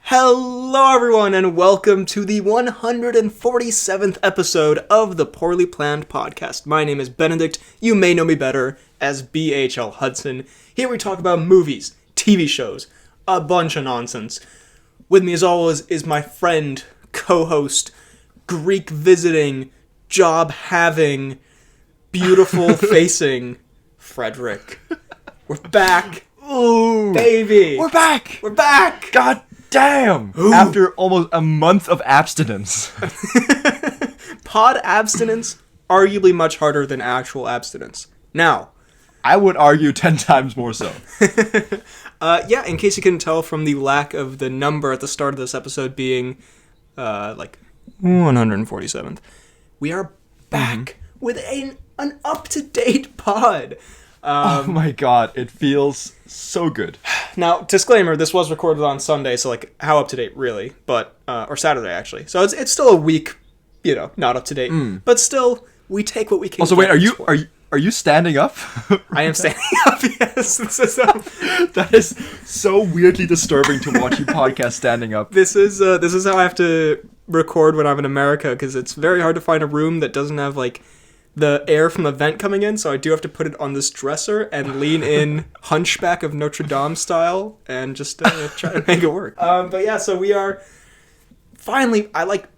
Hello everyone and welcome to the 147th episode of the Poorly Planned Podcast. My name is Benedict. You may know me better as BHL Hudson. Here we talk about movies, TV shows, a bunch of nonsense. With me as always is my friend, co-host, Greek visiting, job having, beautiful facing, Frederick. We're back. Ooh, baby. We're back. We're back. God damn. Ooh. After almost a month of abstinence. Pod abstinence, arguably much harder than actual abstinence. Now, I would argue 10 times more so. yeah, in case you couldn't tell from the lack of the number at the start of this episode being, 147th, we are back with an up-to-date pod. Oh my god, it feels so good. Now, disclaimer, this was recorded on Sunday, so how up-to-date really, but, or Saturday actually. So it's still a week, not up-to-date, but still, we take what we can. Also, wait, are you standing up? I am standing up, yes. That is so weirdly disturbing to watch you podcast standing up. This is how I have to record when I'm in America, because it's very hard to find a room that doesn't have, the air from the vent coming in, so I do have to put it on this dresser and lean in Hunchback of Notre Dame style and just try to make it work. But yeah, so we are finally,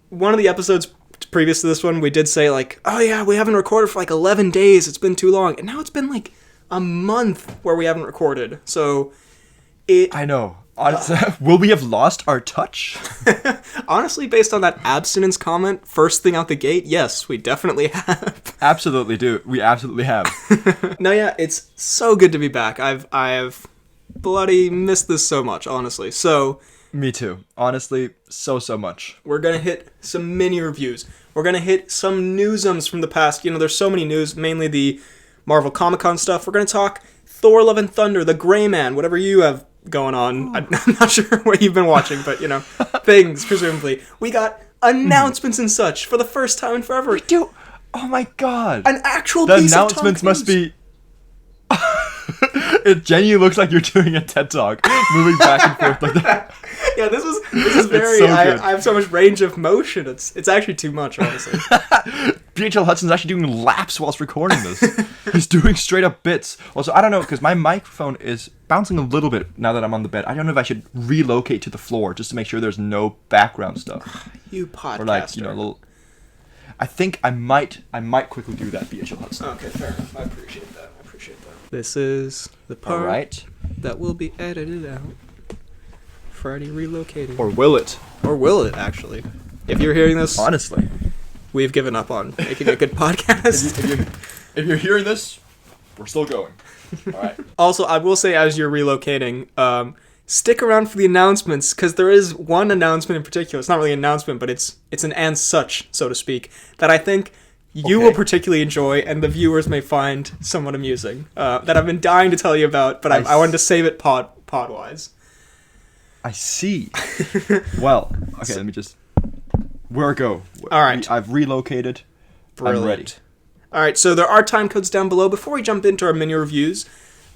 one of the episodes previous to this one, we did say oh yeah, we haven't recorded for 11 days, it's been too long, and now it's been a month where we haven't recorded, so I know. Will we have lost our touch? Honestly, based on that abstinence comment, first thing out the gate, yes, we definitely have. Absolutely do. We absolutely have. No, yeah, it's so good to be back. I've bloody missed this so much, honestly. So, me too. Honestly, so much. We're gonna hit some mini reviews. We're gonna hit some newsums from the past. There's so many news, mainly the Marvel Comic-Con stuff. We're gonna talk Thor: Love and Thunder, The Gray Man, whatever you have going on. I'm not sure what you've been watching, but things, presumably. We got announcements and such for the first time in forever. We do. Oh my god. An actual the piece of Tom announcements Cruise. Must be it genuinely looks like you're doing a TED Talk, moving back and forth like that. Yeah, this is very so good. I have so much range of motion. It's actually too much, honestly. BHL Hudson's actually doing laps whilst recording this. He's doing straight up bits. Also, I don't know, because my microphone is bouncing a little bit now that I'm on the bed. I don't know if I should relocate to the floor just to make sure there's no background stuff. You podcaster. Or a little. I think I might quickly do that, BHL Hudson. Okay, fair enough. I appreciate that. This is the part that will be edited out. Freddy relocated. Or will it? Or will it, actually? If you're hearing this, honestly, we've given up on making a good podcast. if you're hearing this, we're still going. All right. Also, I will say, as you're relocating, stick around for the announcements, because there is one announcement in particular. It's not really an announcement, but it's an and such, so to speak, that I think you will particularly enjoy, and the viewers may find somewhat amusing, that I've been dying to tell you about, but I wanted to save it pod-wise. I see. Well, okay, let me just... Where go? All right. I've relocated. Brilliant. I'm ready. All right, so there are time codes down below. Before we jump into our mini reviews,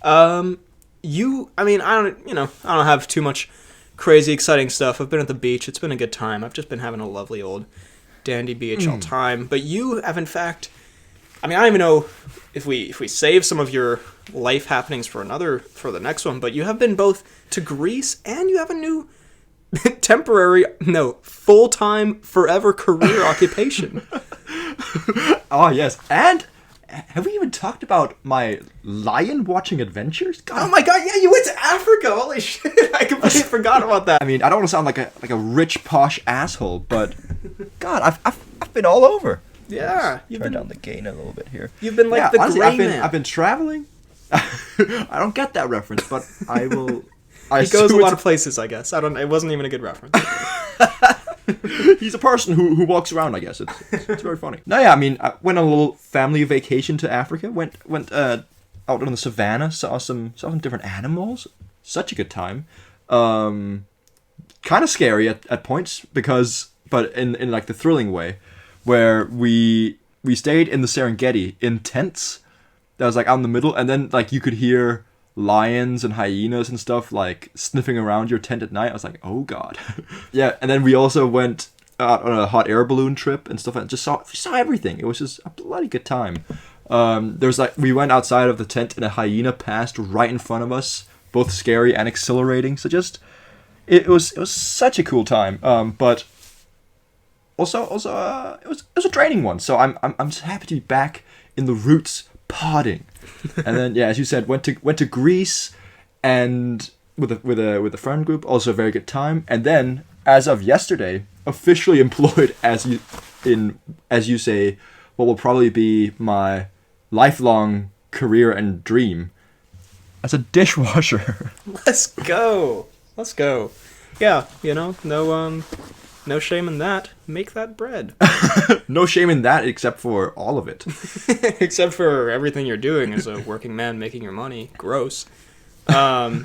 I don't have too much crazy exciting stuff. I've been at the beach. It's been a good time. I've just been having a lovely old dandy BHL time. But you have, in fact, I don't even know if we save some of your life happenings for the next one, but you have been both to Greece and you have a new full-time, forever career occupation. Oh, yes. And have we even talked about my lion watching adventures? God. Oh my god, yeah, you went to Africa! Holy shit, I completely forgot about that. I mean, I don't want to sound like a rich, posh asshole, but God, I've been all over. Yeah. Turn down the gain a little bit here. You've been the honestly, gray man. I've been traveling. I don't get that reference, but I will... He goes a lot of places, I guess. It wasn't even a good reference. He's a person who walks around, I guess. It's very funny. No, yeah, I went on a little family vacation to Africa. Went out on the savannah, saw some different animals. Such a good time. Kind of scary at points but in the thrilling way, where we stayed in the Serengeti in tents that was out in the middle, and then you could hear lions and hyenas and stuff like sniffing around your tent at night. I was like, oh god. Yeah, and then we also went out on a hot air balloon trip and stuff, and just saw everything. It was just a bloody good time. There's like, we went outside of the tent and a hyena passed right in front of us, both scary and exhilarating. So just it was such a cool time. But also it was a draining one. So I'm just happy to be back in the roots podding. And then as you said, went to Greece and with a friend group, also a very good time. And then as of yesterday, officially employed as you say, what will probably be my lifelong career and dream as a dishwasher. Let's go. Yeah, no shame in that. Make that bread. No shame in that, except for all of it. Except for everything you're doing as a working man making your money. Gross. But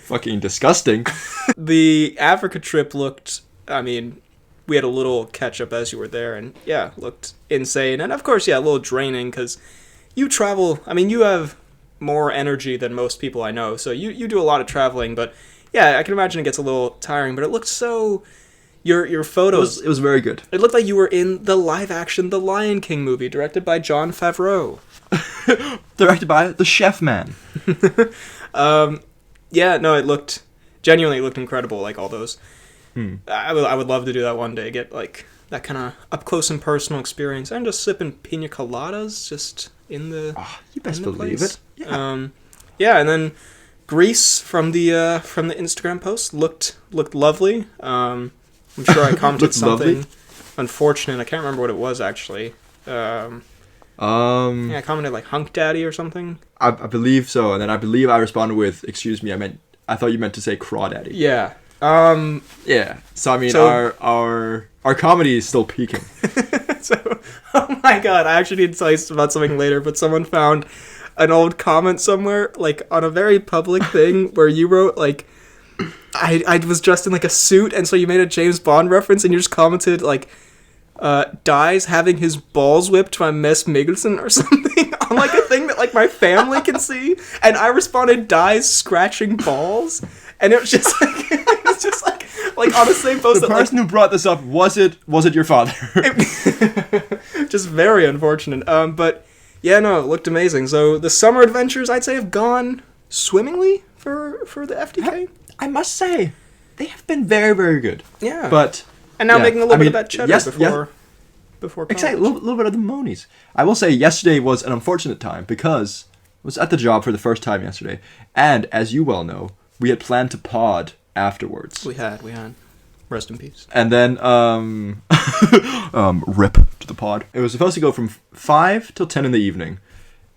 fucking disgusting. The Africa trip looked, we had a little catch up as you were there, and looked insane. And of course, a little draining, because you travel, you have more energy than most people I know, so you do a lot of traveling, but I can imagine it gets a little tiring, but it looked so... Your photos... It was very good. It looked like you were in the live-action The Lion King movie, directed by Jon Favreau. Directed by the chef man. It genuinely looked incredible, like all those. I would love to do that one day, get like that kind of up-close and personal experience. I'm just sipping pina coladas just in the you best believe it. Yeah. And then Greece from the Instagram post looked lovely. I'm sure I commented something unfortunate. I can't remember what it was actually. I commented like hunk daddy or something. I believe so, and then I believe I responded with, excuse me, I thought you meant to say crawdaddy. Yeah. So our comedy is still peaking. So, oh my god, I actually need to tell you about something later, but someone found an old comment somewhere, like on a very public thing, where you wrote like, I was dressed in like a suit, and so you made a James Bond reference, and you just commented like, Dies having his balls whipped by Miss Miggelson or something on like a thing that like my family can see, and I responded, Dies scratching balls, and it was just like on the same post. The person who brought this up, was it your father? Just very unfortunate. But it looked amazing. So the summer adventures, I'd say, have gone swimmingly for the FDK. I must say, they have been very, very good. Yeah. But and now making a little bit of that cheddar before college. Exactly, a little bit of the monies. I will say yesterday was an unfortunate time because I was at the job for the first time yesterday, and as you well know, we had planned to pod afterwards. We had. Rest in peace. And then, rip to the pod. It was supposed to go from 5 till 10 in the evening,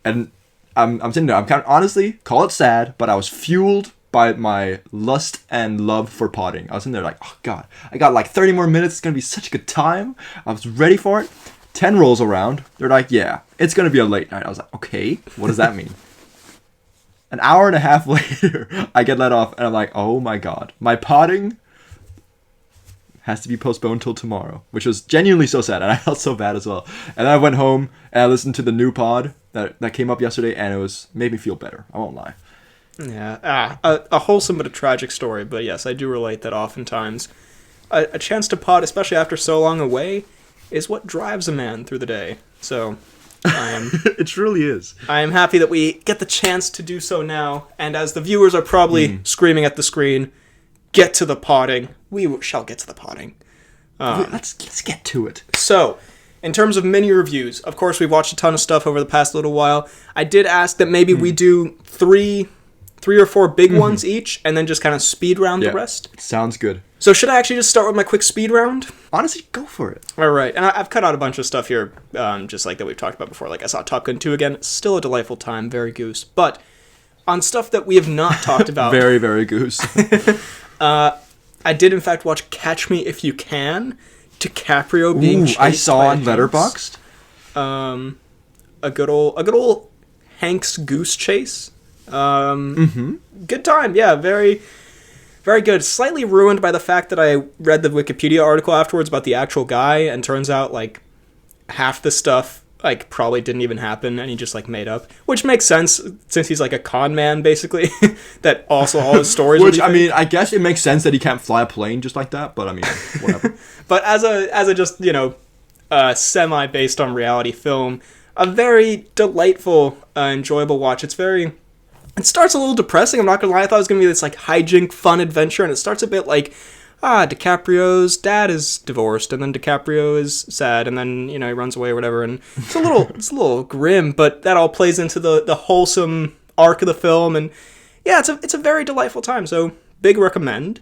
and I'm sitting there. I'm kind of, honestly, call it sad, but I was fueled by my lust and love for podding. I was in there like, oh god, I got like 30 more minutes. It's gonna be such a good time. I was ready for it. 10 rolls around. They're like, yeah, it's gonna be a late night. I was like, okay, what does that mean? An hour and a half later, I get let off, and I'm like, oh my god, my podding has to be postponed till tomorrow, which was genuinely so sad, and I felt so bad as well. And then I went home and I listened to the new pod that came up yesterday, and it made me feel better. I won't lie. Yeah, a wholesome but a tragic story, but yes, I do relate that oftentimes a chance to pod, especially after so long away, is what drives a man through the day. So it truly is. I am happy that we get the chance to do so now, and as the viewers are probably screaming at the screen, get to the podding. We shall get to the podding. Let's get to it. So, in terms of mini reviews, of course, we've watched a ton of stuff over the past little while. I did ask that maybe we do three or four big ones each, and then just kind of speed round the rest. Sounds good. So should I actually just start with my quick speed round? Honestly, go for it. All right, and I've cut out a bunch of stuff here, just like that we've talked about before. Like I saw Top Gun 2 again. Still a delightful time, very goose. But on stuff that we have not talked about. Very, very goose. I did in fact watch Catch Me If You Can. DiCaprio being chased I saw by on Letterboxd. A good old Hanks goose chase. Good time, yeah, very, very good. Slightly ruined by the fact that I read the Wikipedia article afterwards about the actual guy, and turns out like half the stuff like probably didn't even happen and he just like made up, which makes sense since he's like a con man basically. That also all his stories which I mean, I guess it makes sense that he can't fly a plane just like that, but I mean, whatever. But as a just, you know, semi based on reality film, a very delightful, enjoyable watch. It starts a little depressing, I'm not gonna lie. I thought it was gonna be this like hijink fun adventure, and it starts a bit like, DiCaprio's dad is divorced, and then DiCaprio is sad, and then, you know, he runs away or whatever, and it's a little grim, but that all plays into the wholesome arc of the film, and yeah, it's a very delightful time, so big recommend.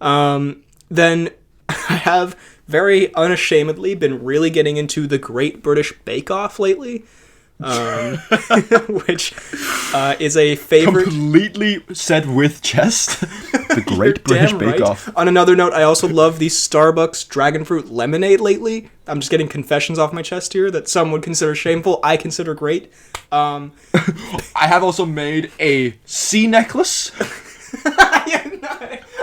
Then I have very unashamedly been really getting into the Great British Bake Off lately. Which is a favorite. Completely said with chest. The Great British Bake Off. On another note, I also love the Starbucks Dragon Fruit Lemonade lately. I'm just getting confessions off my chest here that some would consider shameful. I consider great. I have also made a sea necklace.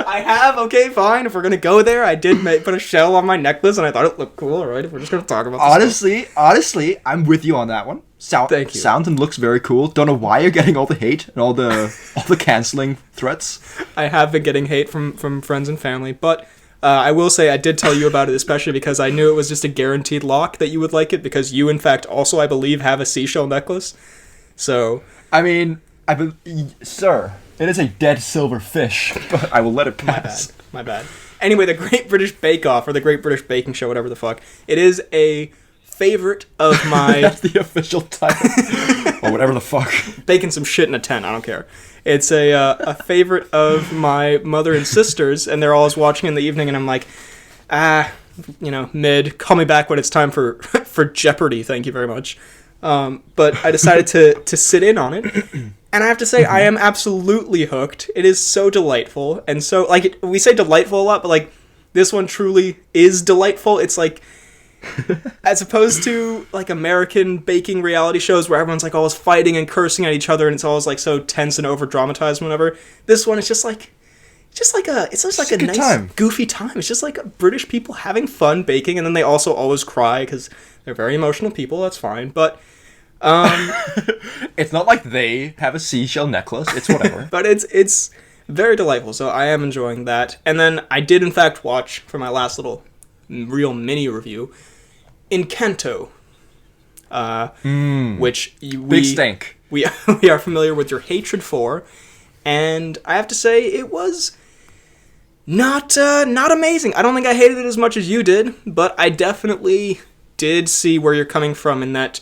I have, okay, fine. If we're going to go there, I did put a shell on my necklace, and I thought it looked cool, alright, if we're just going to talk about this. Honestly, I'm with you on that one. Thank you. Sounds and looks very cool. Don't know why you're getting all the hate and all the cancelling threats. I have been getting hate from friends and family, but I will say I did tell you about it, especially because I knew it was just a guaranteed lock that you would like it, because you, in fact, also, I believe, have a seashell necklace. So... I mean, sir... It is a dead silver fish, but I will let it pass. My bad. Anyway, the Great British Bake Off, or the Great British Baking Show, whatever the fuck, it is a favorite of my... That's the official title. Or whatever the fuck. Baking some shit in a tent, I don't care. It's a favorite of my mother and sisters, and they're always watching in the evening, and I'm like, you know, mid, call me back when it's time for Jeopardy, thank you very much. But I decided to sit in on it. And I have to say, I am absolutely hooked. It is so delightful. And so, like, we say delightful a lot, but, like, this one truly is delightful. It's, like, as opposed to, like, American baking reality shows where everyone's, like, always fighting and cursing at each other, and it's always, like, so tense and over-dramatized and whatever. This one is just, like... It's just a nice, time. Goofy time. It's just, like, British people having fun baking, and then they also always cry, because they're very emotional people. That's fine, but... it's not like they have a seashell necklace. It's whatever. But it's very delightful, so I am enjoying that. And then I did, in fact, watch, for my last little real mini review, Encanto. Which big stink. We are familiar with your hatred for, and I have to say, it was... Not amazing. I don't think I hated it as much as you did, but I definitely did see where you're coming from in that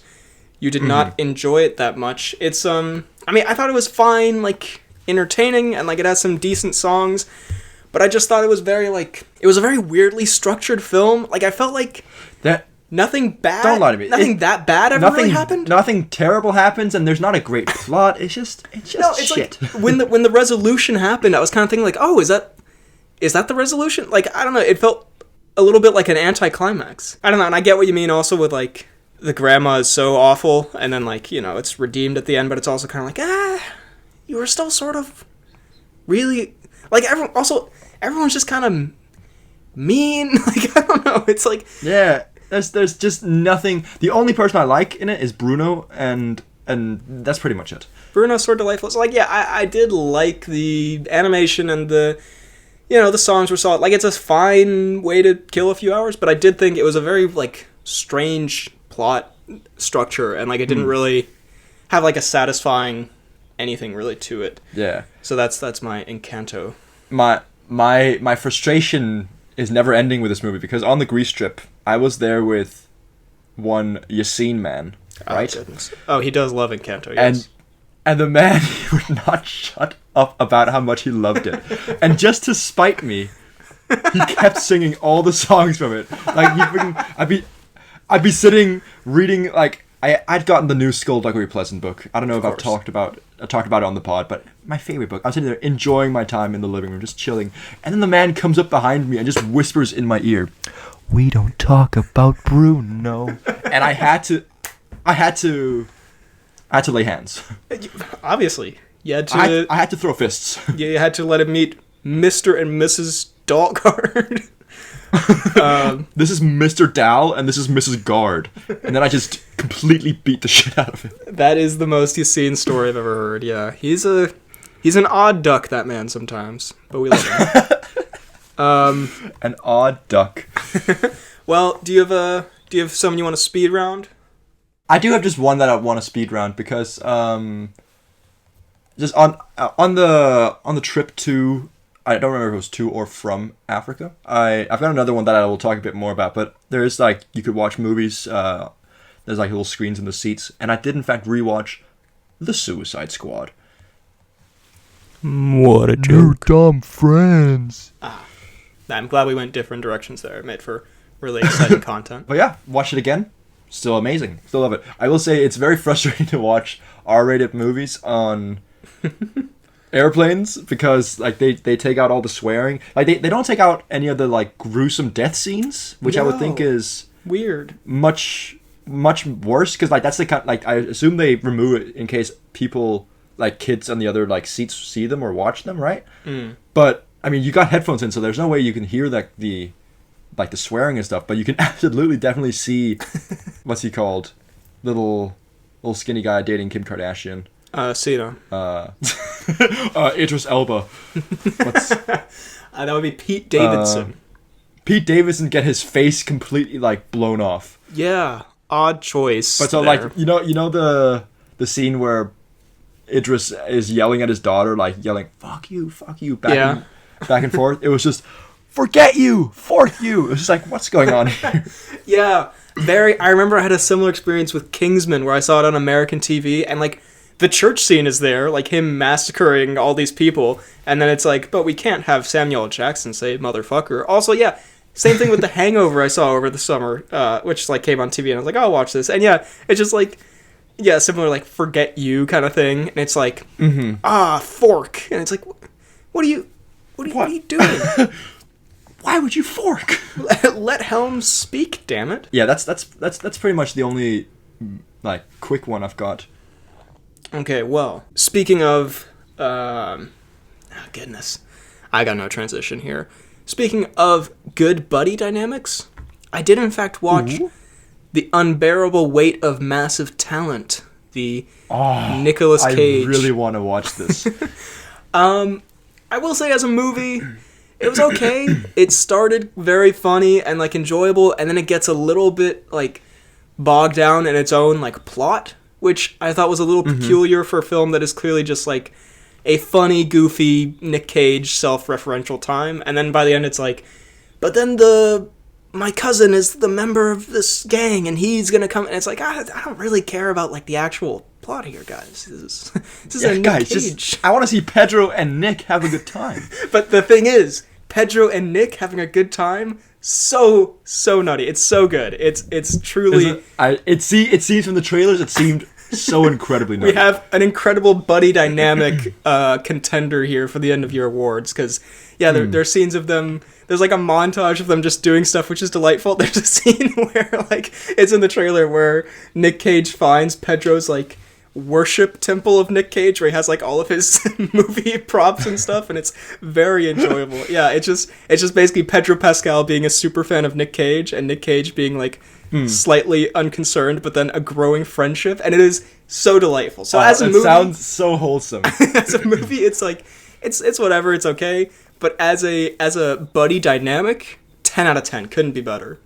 you did not enjoy it that much. It's, I mean, I thought it was fine, like, entertaining, and, like, it has some decent songs, but I just thought it was very, like, it was a very weirdly structured film. Like, I felt like nothing bad. Don't lie to me. Nothing that bad ever really happened. Nothing terrible happens, and there's not a great plot. It's just shit. Like, when the resolution happened, I was kind of thinking, like, oh, is that the resolution? Like, I don't know, it felt a little bit like an anticlimax. I don't know, and I get what you mean also with, like, the grandma is so awful, and then, like, you know, it's redeemed at the end, but it's also kind of like, you were still sort of really, like, everyone's just kind of mean. Like, I don't know, it's like... Yeah, there's just nothing. The only person I like in it is Bruno, and that's pretty much it. Bruno's sort of delightful. So, like, yeah, I did like the animation and the... You know, the songs were solid. Like, it's a fine way to kill a few hours, but I did think it was a very, like, strange plot structure, and, like, it didn't really have, like, a satisfying anything really to it. Yeah. So that's my Encanto. My frustration is never ending with this movie, because on the Grease trip, I was there with one Yassine man, right? Oh, goodness. Oh, he does love Encanto, yes. And the man, he would not shut up about how much he loved it. And just to spite me, he kept singing all the songs from it. Like, I'd be sitting, reading, like, I'd gotten the new Skullduggery Pleasant book. I don't know if I've talked about it on the pod, but my favorite book. I was sitting there enjoying my time in the living room, just chilling. And then the man comes up behind me and just whispers in my ear, "We don't talk about Bruno." And I had to lay hands. Obviously. You had to... I had to throw fists. You had to let him meet Mr. and Mrs. Dalgard. This is Mr. Dal and this is Mrs. Guard. And then I just completely beat the shit out of him. That is the most he's seen story I've ever heard. Yeah, he's an odd duck, that man, sometimes, but we love him. An odd duck. Well, do you have someone you want to speed round? I do have just one that I want to speed round because just on the trip to, I don't remember if it was to or from Africa. I've got another one that I will talk a bit more about, but there is like, you could watch movies, there's like little screens in the seats, and I did in fact rewatch The Suicide Squad. What a joke. New dumb friends. I'm glad we went different directions there. It made for really exciting content. But yeah, watch it again. Still amazing. Still love it. I will say it's very frustrating to watch R-rated movies on airplanes because like they take out all the swearing. Like they don't take out any of the like gruesome death scenes, which I would think is weird. Much worse because like that's the kind, like I assume they remove it in case people like kids on the other like seats see them or watch them, right? But I mean, you got headphones in, so there's no way you can hear like the swearing and stuff, but you can absolutely definitely see what's he called, little skinny guy dating Kim Kardashian. Cena. Idris Elba. That would be Pete Davidson. Pete Davidson get his face completely like blown off. Yeah, odd choice. But so there. like you know the scene where Idris is yelling at his daughter, like yelling fuck you back and forth. It was just forget you, fork you. It was just like, what's going on here? Yeah, I remember I had a similar experience with Kingsman where I saw it on American TV and like the church scene is there, like him massacring all these people, and then it's like, but we can't have Samuel L. Jackson say motherfucker. Also, yeah, same thing with The Hangover I saw over the summer, which like came on TV and I was like, oh, I'll watch this. And yeah, it's just like, yeah, similar like forget you kind of thing. And it's like, fork. And it's like, what are you doing? Why would you fork? Let Helms speak, damn it. Yeah, that's pretty much the only like quick one I've got. Okay, well, speaking of goodness. I got no transition here. Speaking of good buddy dynamics, I did in fact watch The Unbearable Weight of Massive Talent, the Nicolas Cage. I really want to watch this. I will say as a movie, it was okay. It started very funny and like enjoyable, and then it gets a little bit like bogged down in its own like plot, which I thought was a little peculiar for a film that is clearly just like a funny, goofy Nick Cage self-referential time. And then by the end it's like, but then my cousin is the member of this gang and he's gonna come, and it's like, I don't really care about like the actual plot here, guys. This is a Nick Cage. I want to see Pedro and Nick have a good time. But the thing is, Pedro and Nick having a good time, so nutty. It's so good. It's truly. It seems from the trailers, it seemed so incredibly nutty. We have an incredible buddy dynamic contender here for the end of year awards, because there are scenes of them. There's like a montage of them just doing stuff, which is delightful. There's a scene where like it's in the trailer where Nick Cage finds Pedro's like worship temple of Nick Cage, where he has like all of his movie props and stuff, and it's very enjoyable. Yeah, it's just basically Pedro Pascal being a super fan of Nick Cage, and Nick Cage being like slightly unconcerned, but then a growing friendship, and it is so delightful. So as a movie, sounds so wholesome. As a movie, it's like it's whatever, it's okay. But as a buddy dynamic, 10 out of 10, couldn't be better.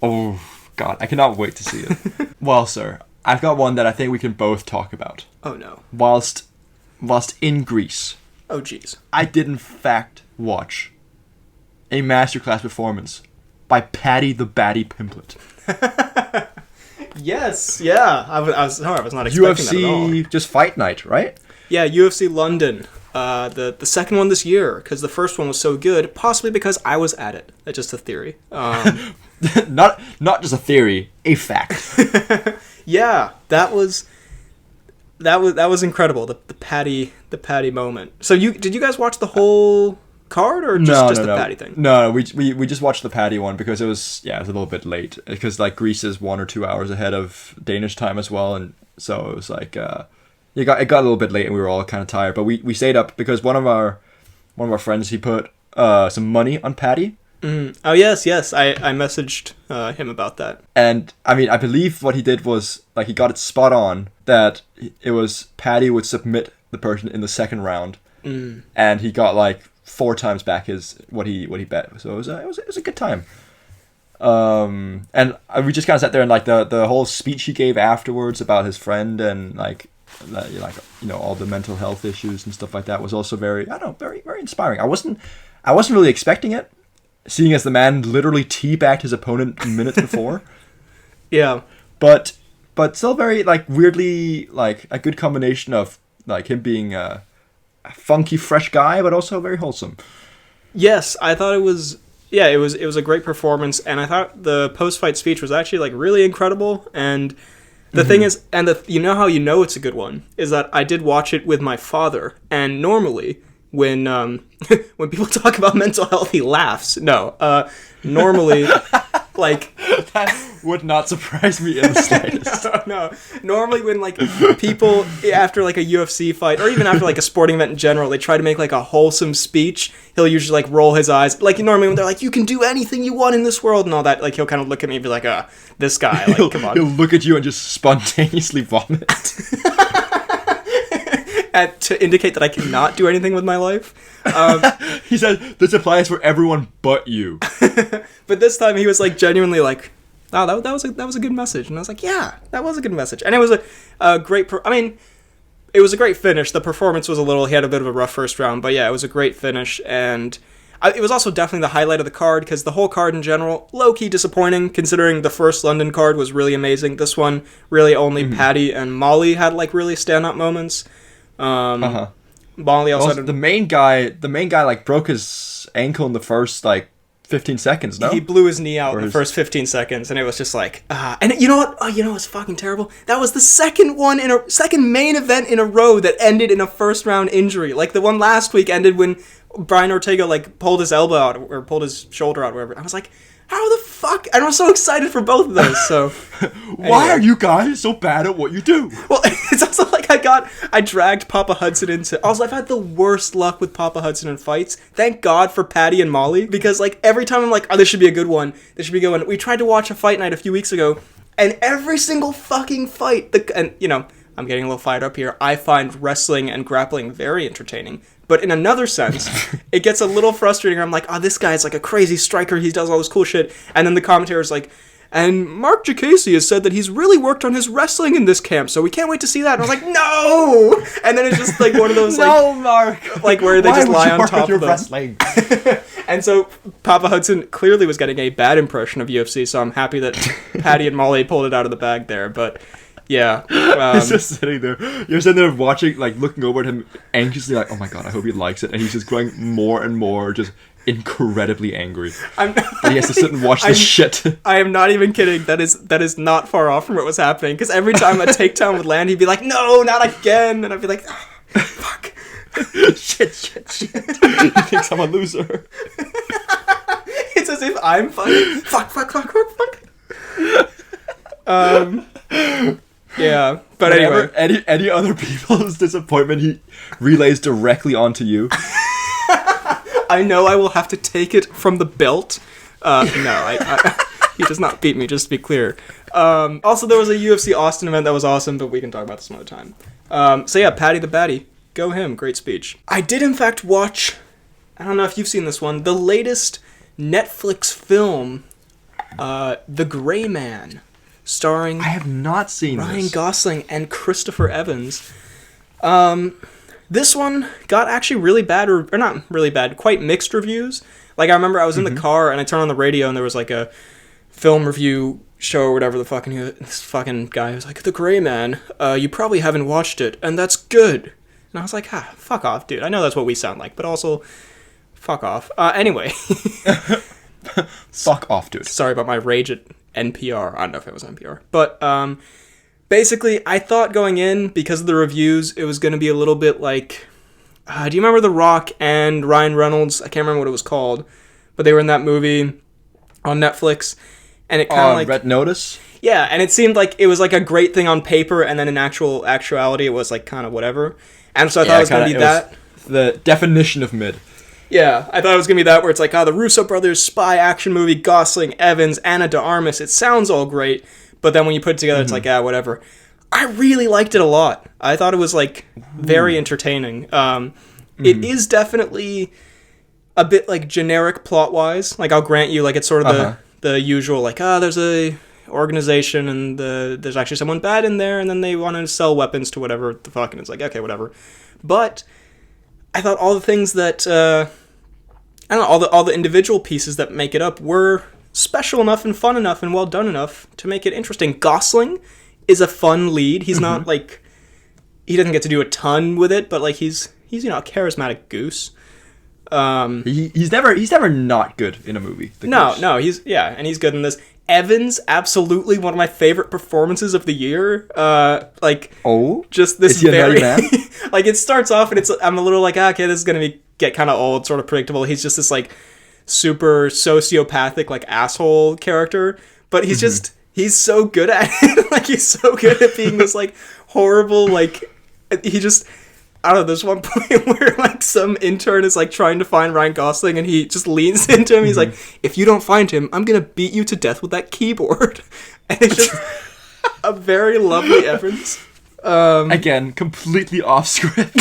Oh God, I cannot wait to see it. Well, sir, I've got one that I think we can both talk about. Oh no. Whilst in Greece. Oh jeez. I did in fact watch a masterclass performance by Paddy the Batty Pimblett. Yes, yeah. I was not expecting UFC, that at all. just fight night, right? Yeah, UFC London. The second one this year, because the first one was so good, possibly because I was at it. That's just a theory. Not just a theory, a fact. Yeah, that was incredible. The Paddy moment. So did you guys watch the whole card or just the Paddy thing? No, we just watched the Paddy one because it was a little bit late, because like Greece is 1 or 2 hours ahead of Danish time as well, and so it was like it got a little bit late and we were all kind of tired, but we stayed up because one of our friends, he put some money on Paddy, Oh, yes. I messaged him about that. And, I mean, I believe what he did was, like, he got it spot on that it was Paddy would submit the person in the second round. And he got, like, 4 times back what he bet. So it was a good time. And we just kind of sat there and, like, the whole speech he gave afterwards about his friend and, like, all the mental health issues and stuff like that was also very, I don't know, very, very inspiring. I wasn't really expecting it, seeing as the man literally teabagged his opponent minutes before. Yeah. But still very, like, weirdly, like, a good combination of, like, him being a funky, fresh guy, but also very wholesome. Yes, I thought it was... Yeah, it was a great performance, and I thought the post-fight speech was actually, like, really incredible, and... The thing is, and you know how you know it's a good one, is that I did watch it with my father, and normally, when when people talk about mental health, he laughs. No, normally, like... That would not surprise me in the slightest. No. Normally when, like, people, after, like, a UFC fight, or even after, like, a sporting event in general, they try to make, like, a wholesome speech, he'll usually, like, roll his eyes. Like, normally when they're like, you can do anything you want in this world and all that, like, he'll kind of look at me and be like, this guy, like, come on. He'll look at you and just spontaneously vomit. To indicate that I cannot do anything with my life. He said, this applies for everyone but you. But this time he was, like, genuinely like, oh, that was a good message. And I was like, yeah, that was a good message. And it was a great... it was a great finish. The performance was he had a bit of a rough first round. But yeah, it was a great finish. And it was also definitely the highlight of the card, because the whole card in general, low-key disappointing, considering the first London card was really amazing. This one, really only Paddy and Molly had, like, really stand-up moments. Molly also the main guy, like, broke his ankle in the first, like, 15 seconds, no? He blew his knee out in the first 15 seconds, and it was just like, and you know what? Oh, you know what's fucking terrible? That was the second main event in a row that ended in a first round injury. Like, the one last week ended when Brian Ortega, like, pulled his elbow out, or pulled his shoulder out, or whatever. I was like, how the fuck? And I was so excited for both of those, so... Why are you guys so bad at what you do? Well, it's also like I dragged Papa Hudson into... Also, I've had the worst luck with Papa Hudson in fights. Thank God for Paddy and Molly, because, like, every time I'm like, oh, this should be a good one. This should be a good one. We tried to watch a fight night a few weeks ago, and every single fucking fight... And, you know, I'm getting a little fired up here. I find wrestling and grappling very entertaining. But in another sense, it gets a little frustrating. I'm like, oh, this guy's like a crazy striker. He does all this cool shit. And then the commentator's like, and Mark Jacasey has said that he's really worked on his wrestling in this camp, so we can't wait to see that. And I was like, no! And then it's just like one of those, like... No, Mark! Like, where they just lie on top of them. Wrestling? And so Papa Hudson clearly was getting a bad impression of UFC, so I'm happy that Paddy and Molly pulled it out of the bag there, but... Yeah. He's just sitting there. You're sitting there watching, like, looking over at him anxiously, like, oh my god, I hope he likes it. And he's just growing more and more just incredibly angry. He has to sit and watch this shit. I am not even kidding. That is not far off from what was happening. Because every time a takedown would land, he'd be like, no, not again. And I'd be like, oh, fuck. shit. He thinks I'm a loser. It's as if I'm funny. Fuck. Yeah, but whenever anyway. Any other people's disappointment he relays directly onto you. I know I will have to take it from the belt. He does not beat me, just to be clear. Also, there was a UFC Austin event that was awesome, but we can talk about this some other time. So yeah, Paddy the Baddy. Go him. Great speech. I did, in fact, watch, I don't know if you've seen this one, the latest Netflix film, The Gray Man. Starring I have not seen Ryan Gosling and Christopher Evans. This one got actually really bad, or not really bad, quite mixed reviews. Like, I remember I was in the car and I turned on the radio and there was like a film review show or whatever the fucking... This fucking guy was like, The Gray Man, you probably haven't watched it, and that's good. And I was like, fuck off, dude. I know that's what we sound like, but also, fuck off. Anyway. Fuck off, dude. Sorry about my rage at NPR. I don't know if it was NPR. But basically, I thought going in, because of the reviews, it was going to be a little bit like... do you remember The Rock and Ryan Reynolds? I can't remember what it was called. But they were in that movie on Netflix. And it kind of like... Red Notice? Yeah, and it seemed like it was like a great thing on paper, and then in actuality, it was like kind of whatever. And so I thought it was going to be that. The definition of mid. Yeah, I thought it was going to be that where it's like, the Russo brothers spy action movie, Gosling, Evans, Ana de Armas. It sounds all great, but then when you put it together, it's like, whatever. I really liked it a lot. I thought it was, like, very entertaining. It is definitely a bit, like, generic plot-wise. Like, I'll grant you, like, it's sort of the usual, like, there's a organization and there's actually someone bad in there, and then they want to sell weapons to whatever the fuck, and it's like, okay, whatever. But I thought all the things that, I don't know, all the individual pieces that make it up were special enough and fun enough and well done enough to make it interesting. Gosling is a fun lead. He's not, like, he doesn't get to do a ton with it, but, like, he's a charismatic goose. He's never not good in a movie. No, he's good in this. Evans, absolutely one of my favorite performances of the year. Just this is he very, a man? like, it starts off and I'm a little like, okay, this is gonna get kind of old, sort of predictable. He's just this, like, super sociopathic, like, asshole character, but he's just, he's so good at it. Like, he's so good at being this, like, horrible, like, he just, I don't know, there's one point where, like, some intern is, like, trying to find Ryan Gosling, and he just leans into him. He's like, if you don't find him, I'm gonna beat you to death with that keyboard. And it's just a very lovely Evans. Again, completely off script.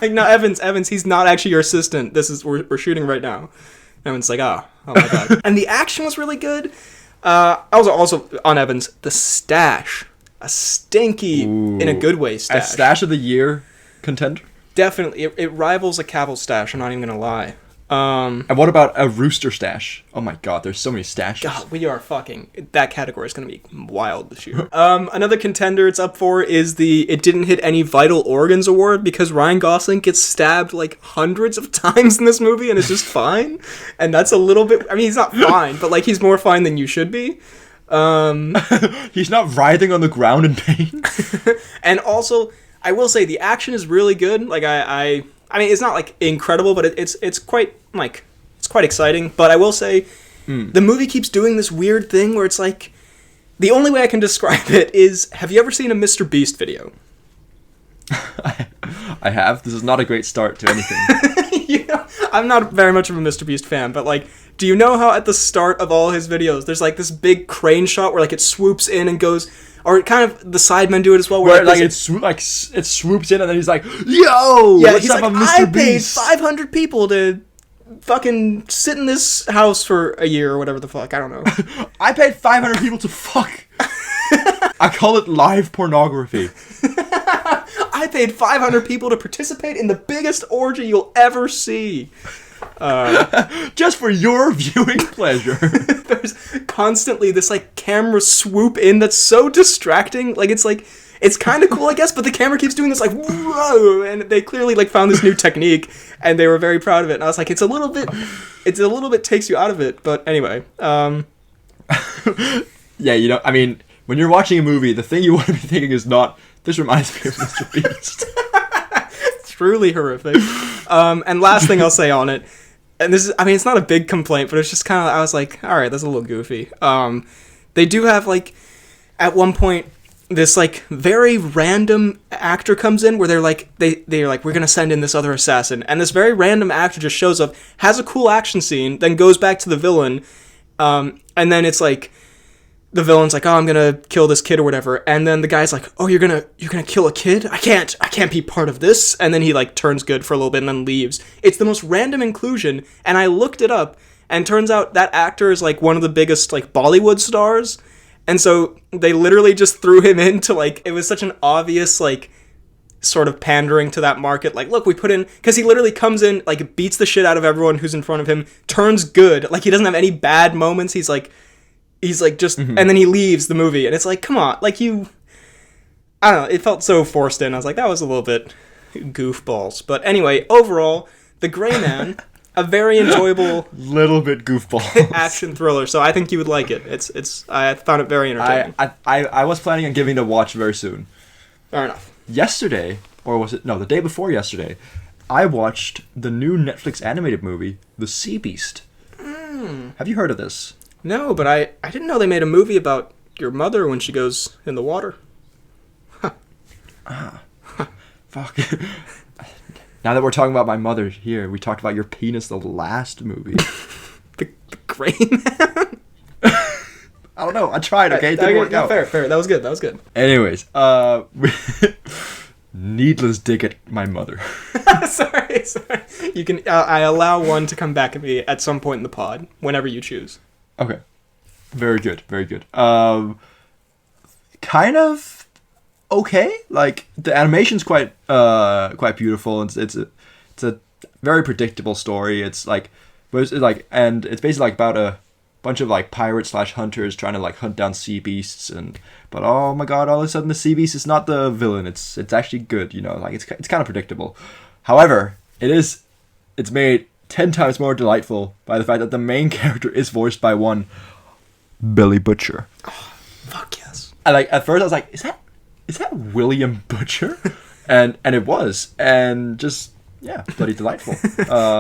No, Evans, he's not actually your assistant. We're shooting right now. And it's like, oh my god. And the action was really good. I was also on Evans, the stash. A stinky, in a good way, stash. A stash of the year contender? Definitely. It rivals a Cavill stash, I'm not even going to lie. And what about a Rooster stash? Oh my god, there's so many stashes. God, we are fucking... That category is going to be wild this year. Another contender it's up for is the It Didn't Hit Any Vital Organs award, because Ryan Gosling gets stabbed, like, hundreds of times in this movie and is just fine. And that's a little bit... I mean, he's not fine, but, like, he's more fine than you should be. He's not writhing on the ground in pain. And also, I will say the action is really good. Like, I mean, it's not, like, incredible, but it's quite, like, it's quite exciting. But I will say, the movie keeps doing this weird thing where it's like, the only way I can describe it is, have you ever seen a Mr. Beast video? I have. This is not a great start to anything. I'm not very much of a Mr. Beast fan, but, like, do you know how at the start of all his videos, there's, like, this big crane shot where, like, it swoops in and goes, or kind of the sidemen do it as well, where like it swoops in and then he's like, yo, yeah, what's he's up, like, Mr. I Beast? paid 500 people to fucking sit in this house for a year or whatever the fuck, I don't know. I paid 500 people to fuck. I call it live pornography. I paid 500 people to participate in the biggest orgy you'll ever see. Just for your viewing pleasure. There's constantly this, like, camera swoop in that's so distracting. Like, it's kind of cool, I guess, but the camera keeps doing this, like, whoa, and they clearly, like, found this new technique, and they were very proud of it. And I was like, it's a little bit takes you out of it, but anyway. Yeah, I mean, when you're watching a movie, the thing you want to be thinking is not, this reminds me of Mr. Beast. Truly horrific. And last thing I'll say on it, and this is, I mean, it's not a big complaint, but it's just kind of, I was like, all right, that's a little goofy. They do have, like, at one point, this, like, very random actor comes in where they're like, they're like, we're going to send in this other assassin. And this very random actor just shows up, has a cool action scene, then goes back to the villain. And then it's like, the villain's like, oh, I'm gonna kill this kid or whatever, and then the guy's like, oh, you're gonna kill a kid? I can't be part of this. And then he, like, turns good for a little bit and then leaves. It's the most random inclusion, and I looked it up, and turns out that actor is, like, one of the biggest, like, Bollywood stars, and so they literally just threw him in to, like, it was such an obvious, like, sort of pandering to that market, like, look, we put in, because he literally comes in, like, beats the shit out of everyone who's in front of him, turns good, like, he doesn't have any bad moments, he's like just, and then he leaves the movie, and it's like, come on, like, I don't know, it felt so forced in. I was like, that was a little bit goofballs. But anyway, overall, The Gray Man, a very enjoyable little bit goofball action thriller, so I think you would like it. I found it very entertaining. I was planning on giving it a watch very soon. Fair enough. Yesterday, or was it, no, the day before yesterday, I watched the new Netflix animated movie, The Sea Beast. Have you heard of this? No, but I didn't know they made a movie about your mother when she goes in the water. Fuck. Now that we're talking about my mother here, we talked about your penis the last movie. The Gray Man? I don't know. I tried, okay? It didn't work out. Fair. That was good. Anyways, needless dig at my mother. Sorry. You can. I allow one to come back at me at some point in the pod, whenever you choose. Okay. Very good. Kind of okay. Like the animation's quite beautiful. It's a very predictable story. It's like, and it's basically like about a bunch of like pirates / hunters trying to like hunt down sea beasts, but oh my god, all of a sudden the sea beast is not the villain. It's actually good. Like it's kind of predictable. However, it's made 10 times more delightful by the fact that the main character is voiced by one Billy Butcher. Oh, fuck yes. And like at first I was like, is that William Butcher? and it was, and just bloody delightful.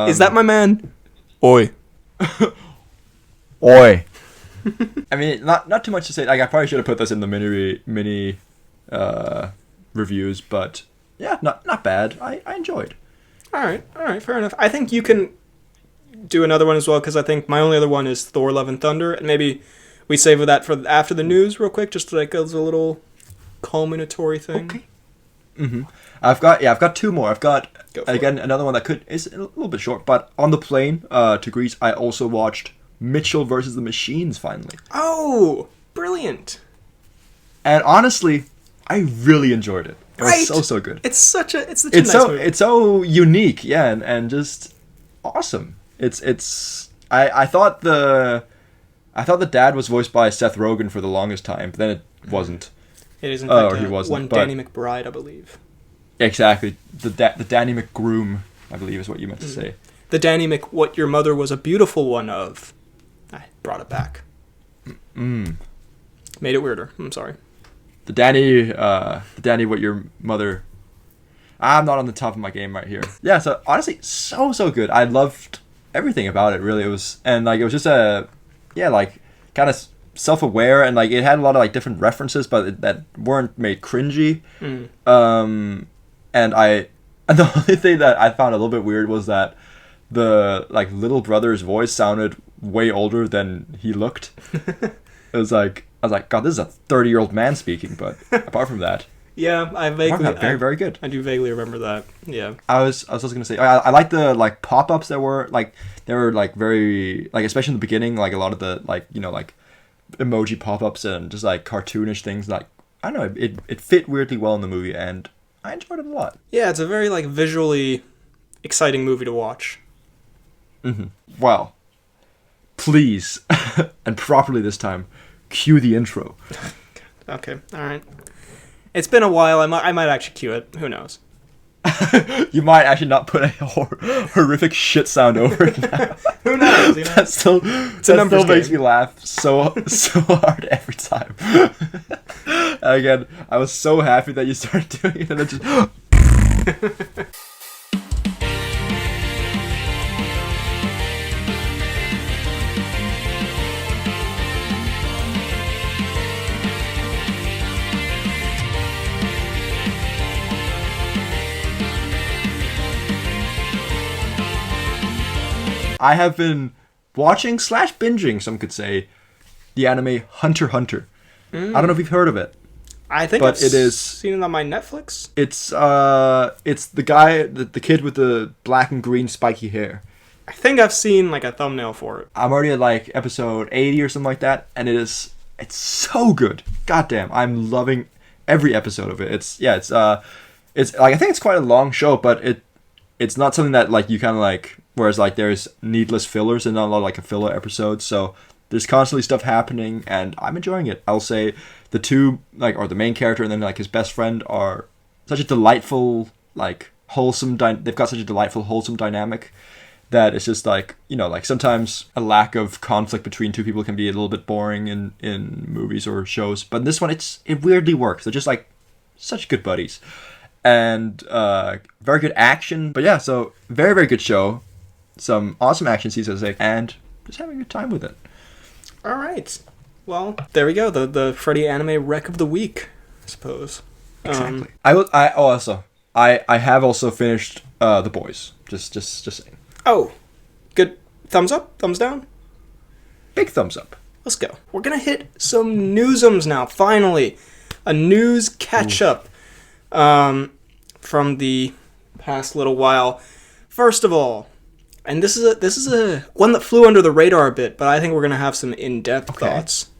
Is that my man? Oi. Oi. I mean, not too much to say. Like I probably should have put this in the mini reviews, but yeah, not bad. I enjoyed. All right, fair enough. I think you can do another one as well, because I think my only other one is Thor: Love and Thunder, and maybe we save that for after the news real quick, just like as a little culminatory thing. Okay. Mm-hmm. I've got two more. I've got again another one that is a little bit short, but on the plane to Greece, I also watched Mitchell versus the Machines finally. Oh, brilliant! And honestly, I really enjoyed it. It was so good. It's such a nice movie. It's so unique, and just awesome. I thought the dad was voiced by Seth Rogen for the longest time, but then it wasn't. It is in fact he wasn't, one Danny McBride, I believe. Exactly, the Danny McGroom, I believe is what you meant to say. The Danny what your mother was a beautiful one of. I brought it back. Made it weirder. I'm sorry. The Danny what your mother. I'm not on the top of my game right here. Yeah, so honestly, so good. I loved everything about it. Really, it was just kind of self-aware, and like it had a lot of like different references, but that weren't made cringy. And the only thing that I found a little bit weird was that the like little brother's voice sounded way older than he looked. I was like, God, this is a 30-year-old man speaking. But apart from that, yeah, I vaguely very good. I do vaguely remember that. Yeah, I was also gonna say I like the like pop-ups that were like very like, especially in the beginning, like a lot of the like like emoji pop-ups and just like cartoonish things. Like I don't know, it fit weirdly well in the movie, and I enjoyed it a lot. Yeah, it's a very like visually exciting movie to watch. Well, please, and properly this time, cue the intro. Okay, all right. It's been a while. I might actually cue it. Who knows? You might actually not put a horrific shit sound over it now. Who knows? You know? That still makes me laugh so hard every time. Again, I was so happy that you started doing it, and then just. I have been watching / binging, some could say, the anime Hunter x Hunter. I don't know if you've heard of it. I think I've seen it on my Netflix. It's the guy, the kid with the black and green spiky hair. I think I've seen like a thumbnail for it. I'm already at like episode 80 or something like that, and it's so good. Goddamn, I'm loving every episode of it. It's like, I think it's quite a long show, but it's not something that like you kind of like. Whereas like there's needless fillers and not a lot of like a filler episodes, so there's constantly stuff happening, and I'm enjoying it. I'll say the two or the main character and then like his best friend are such a delightful like wholesome. They've got such a delightful wholesome dynamic that it's just like like sometimes a lack of conflict between two people can be a little bit boring in movies or shows, but in this one it weirdly works. They're just like such good buddies, and very good action. But yeah, so very very good show. Some awesome action scenes, as I say, and just having a good time with it. All right. Well, there we go. The Freddy anime wreck of the week, I suppose. Exactly. I I have also finished The Boys. Just saying. Oh, good. Thumbs up? Thumbs down? Big thumbs up. Let's go. We're gonna hit some newsums now. Finally, a news catch-up from the past little while. First of all, and this is a one that flew under the radar a bit, but I think we're gonna have some in-depth thoughts.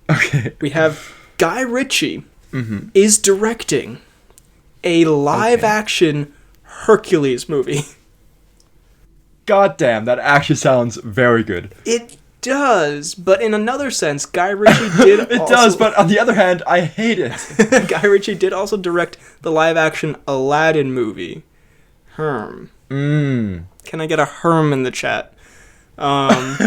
Okay. We have Guy Ritchie is directing a live-action Hercules movie. God damn, that actually sounds very good. It does, but in another sense, Guy Ritchie did It does, but on the other hand, I hate it. Guy Ritchie did also direct the live-action Aladdin movie. Herm. Can I get a Herm in the chat?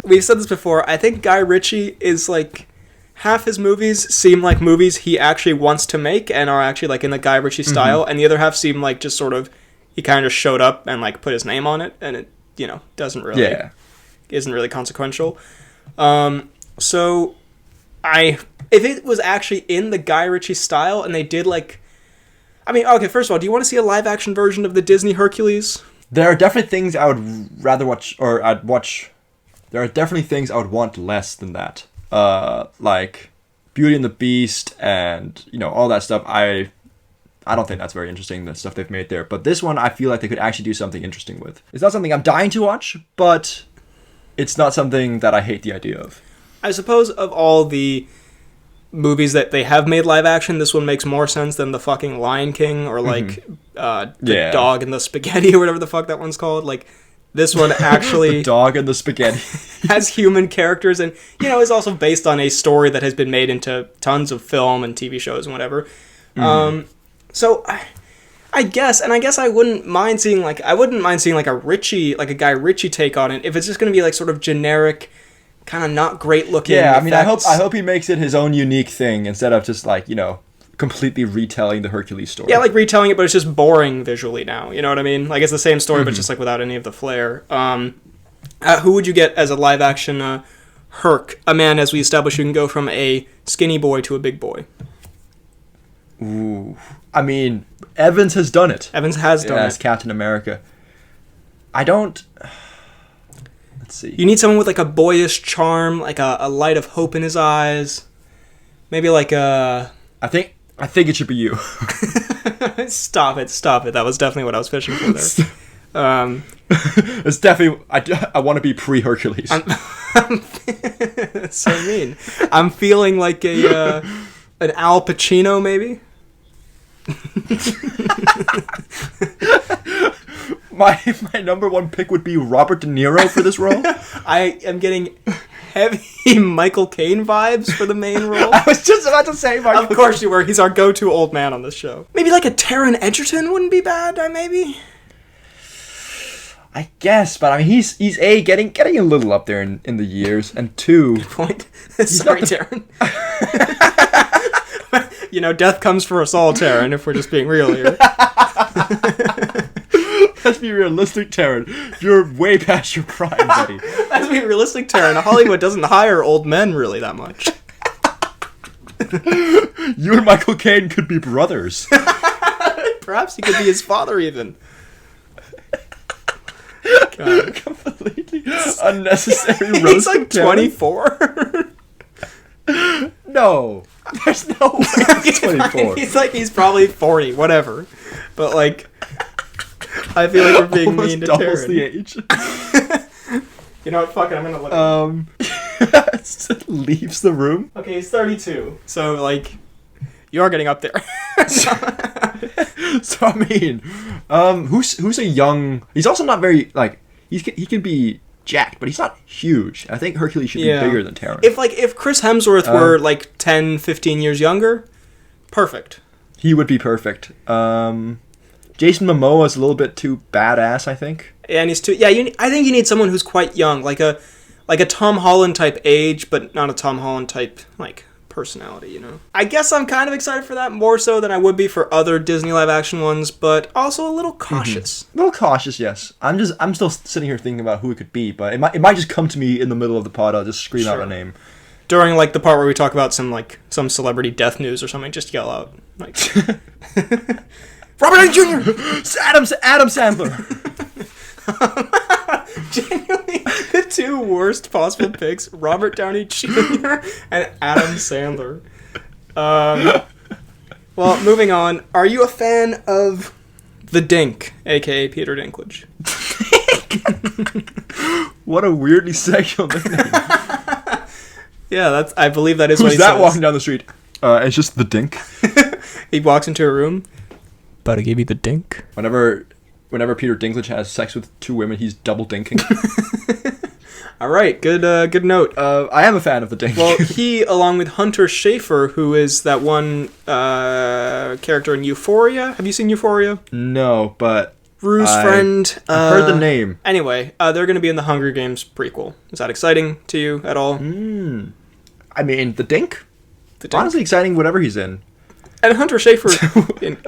We've said this before. I think Guy Ritchie is like... half his movies seem like movies he actually wants to make and are actually like in the Guy Ritchie style, and the other half seem like just sort of... he kind of showed up and like put his name on it, and it, you know, doesn't really... Yeah. Isn't really consequential. So if it was actually in the Guy Ritchie style and they did like... I mean, okay, first of all, do you want to see a live action version of the Disney Hercules? There are definitely things I would rather watch, or I'd watch... There are definitely things I would want less than that. Like Beauty and the Beast and, you know, all that stuff. I don't think that's very interesting, the stuff they've made there. But this one, I feel like they could actually do something interesting with. It's not something I'm dying to watch, but it's not something that I hate the idea of. I suppose of all the movies that they have made live action, this one makes more sense than the fucking Lion King or like the Dog and the Spaghetti or whatever the fuck that one's called. Like, this one actually... The Dog and the Spaghetti. has human characters and, you know, is also based on a story that has been made into tons of film and TV shows and whatever. So I guess I wouldn't mind seeing like a Ritchie, like a Guy Ritchie take on it if it's just going to be like sort of generic, kind of not great looking. Yeah, I mean, effects. I hope he makes it his own unique thing instead of just like, you know, completely retelling the Hercules story. Yeah, like retelling it, but it's just boring visually now. You know what I mean? Like it's the same story, but just like without any of the flair. Who would you get as a live action Herc? A man, as we established, you can go from a skinny boy to a big boy. Ooh. I mean, Evans has done it. Evans has done it. As Captain America. I don't... Let's see. You need someone with like a boyish charm, like a light of hope in his eyes. Maybe like a... I think it should be you. Stop it. That was definitely what I was fishing for there. It's definitely... I want to be pre-Hercules. That's so mean. I'm feeling like an Al Pacino, maybe? My number one pick would be Robert De Niro for this role. I am getting heavy Michael Caine vibes for the main role. I was just about to say Michael. Of course you were. He's our go-to old man on this show. Maybe like a Taron Egerton wouldn't be bad, maybe? I guess, but I mean, he's A, getting a little up there in the years, and two... Good point. Sorry, Taron. You know, death comes for us all, Taron, if we're just being real here. Let's be realistic, Taron. You're way past your prime, buddy. Let's be realistic, Taron. Hollywood doesn't hire old men really that much. You and Michael Caine could be brothers. Perhaps he could be his father, even. God. Completely unnecessary roast. He's like 24. No. There's no way he's 24. He's probably 40, whatever. But like, I feel like we're being Almost mean to doubles Taron. the age. You know what? Fuck it. I'm gonna look. Leaves the room. Okay, he's 32. So like, you are getting up there. So I mean, who's a young? He's also not very like he can be jacked, but he's not huge. I think Hercules should be bigger than Taron. If Chris Hemsworth were like 10, 15 years younger, perfect. He would be perfect. Jason Momoa is a little bit too badass, I think. Yeah, and he's too. Yeah, I think you need someone who's quite young, like a Tom Holland type age, but not a Tom Holland type like personality. You know. I guess I'm kind of excited for that more so than I would be for other Disney live action ones, but also a little cautious. A little cautious, yes. I'm still sitting here thinking about who it could be, but it might just come to me in the middle of the pod. I'll just scream out a name. During like the part where we talk about some celebrity death news or something, just yell out like Robert Downey Jr. Adam Sandler. Genuinely, the two worst possible picks: Robert Downey Jr. and Adam Sandler. Well, moving on. Are you a fan of the Dink, aka Peter Dinklage? What a weirdly sexual nickname. Yeah, I believe that is what he Who's that says. walking down the street? It's just the Dink. He walks into a room. But I gave you the Dink. Whenever Peter Dinklage has sex with two women, he's double dinking. All right, good note. I am a fan of the Dink. Well, he, along with Hunter Schafer, who is that one character in Euphoria. Have you seen Euphoria? No, but Rue's friend. I've heard the name. Anyway, they're going to be in the Hunger Games prequel. Is that exciting to you at all? I mean, the Dink? The Dink? Honestly exciting whatever he's in. And Hunter Schafer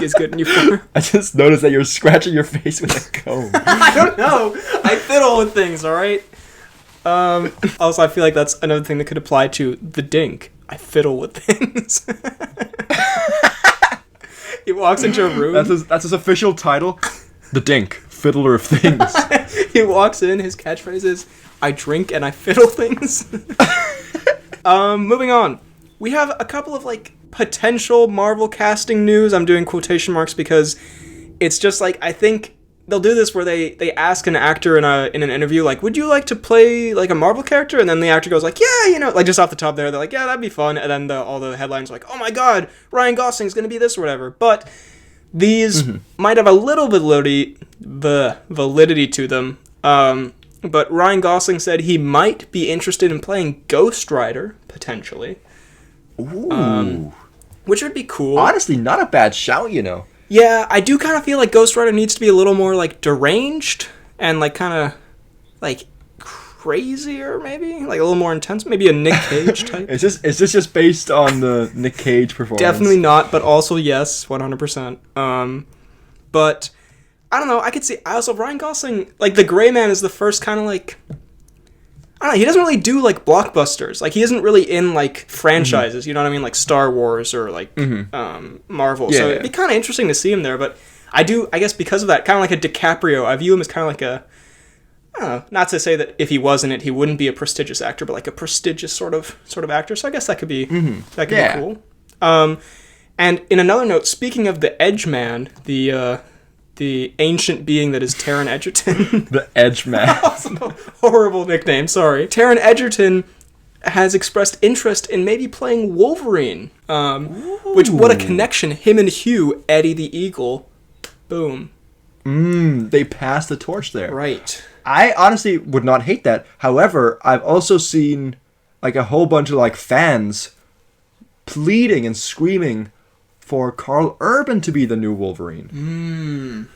is good in Euphoria. I just noticed that you're scratching your face with a comb. I don't know. I fiddle with things, all right? Also, I feel like that's another thing that could apply to the Dink. I fiddle with things. He walks into a room. That's his official title. The Dink, Fiddler of Things. He walks in, his catchphrase is, I drink and I fiddle things. Moving on. We have a couple of, potential Marvel casting news. I'm doing quotation marks because it's just, I think they'll do this where they ask an actor in an interview, would you like to play, a Marvel character? And then the actor goes, yeah, just off the top there, they're like, yeah, that'd be fun. And then all the headlines are like, oh my god, Ryan Gosling's gonna be this or whatever. But these might have a little validity to them. But Ryan Gosling said he might be interested in playing Ghost Rider, potentially. Ooh. Which would be cool. Honestly, not a bad shout, Yeah, I do kind of feel like Ghost Rider needs to be a little more, deranged and, crazier, maybe? A little more intense? Maybe a Nick Cage type? Is this just based on the Nick Cage performance? Definitely not, but also yes, 100%. But, I don't know, I could see... Ryan Gosling, the Gray Man is the first kind of, I don't know, he doesn't really do, blockbusters. He isn't really in, franchises, you know what I mean? Like Star Wars or, Marvel. Yeah, so it'd be kind of interesting to see him there, but I guess because of that, kind of like a DiCaprio, I view him as kind of like a... I don't know, not to say that if he was in it, he wouldn't be a prestigious actor, but a prestigious sort of actor. So I guess that could be be cool. And in another note, speaking of the Edge Man, the ancient being that is Taron Egerton. The Edge Man. Horrible nickname, sorry. Taron Egerton has expressed interest in maybe playing Wolverine. Which, what a connection. Him and Hugh, Eddie the Eagle. Boom. They passed the torch there. Right. I honestly would not hate that. However, I've also seen a whole bunch of fans pleading and screaming for Karl Urban to be the new Wolverine.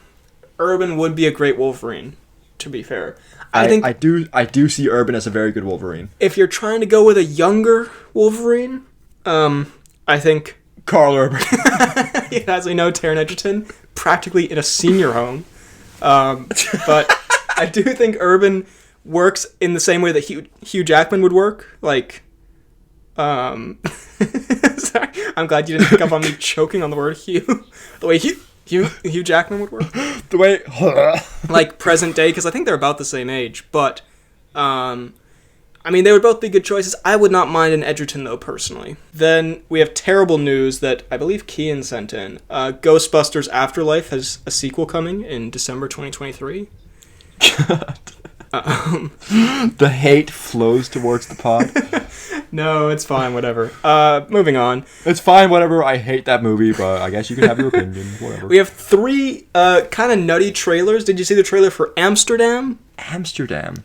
Urban would be a great Wolverine, to be fair. I think I do see Urban as a very good Wolverine. If you're trying to go with a younger Wolverine, I think Karl Urban. As we know, Taron Egerton, practically in a senior home. But I do think Urban works in the same way that Hugh Jackman would work. Sorry, I'm glad you didn't pick up on me choking on the word Hugh. The way Hugh Jackman would work. The way... present day, because I think they're about the same age. But, they would both be good choices. I would not mind an Egerton, though, personally. Then we have terrible news that I believe Kian sent in. Ghostbusters Afterlife has a sequel coming in December 2023. God. The hate flows towards the pod. No, it's fine, whatever. Moving on. It's fine, whatever. I hate that movie, but I guess you can have your opinion, whatever. We have 3 kind of nutty trailers. Did you see the trailer for Amsterdam? Amsterdam.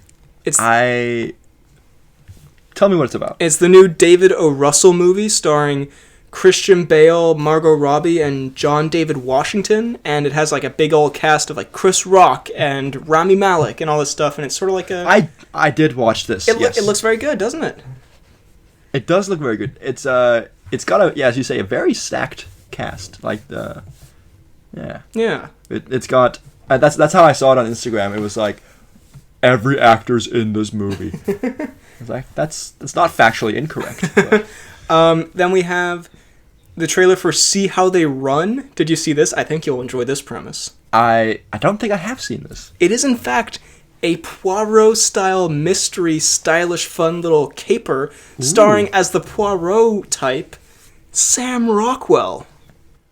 Tell me what it's about. It's the new David O. Russell movie starring Christian Bale, Margot Robbie, and John David Washington, and it has a big old cast of Chris Rock and Rami Malek and all this stuff, and it's sort of like a... I did watch this, yes. It looks very good, doesn't it? It does look very good. It's got as you say, a very stacked cast. Yeah. It's got... that's how I saw it on Instagram. It was every actor's in this movie. I was that's not factually incorrect. But. Then we have the trailer for See How They Run. Did you see this? I think you'll enjoy this premise. I don't think I have seen this. It is, in fact, a Poirot-style mystery, stylish, fun little caper starring as the Poirot type, Sam Rockwell.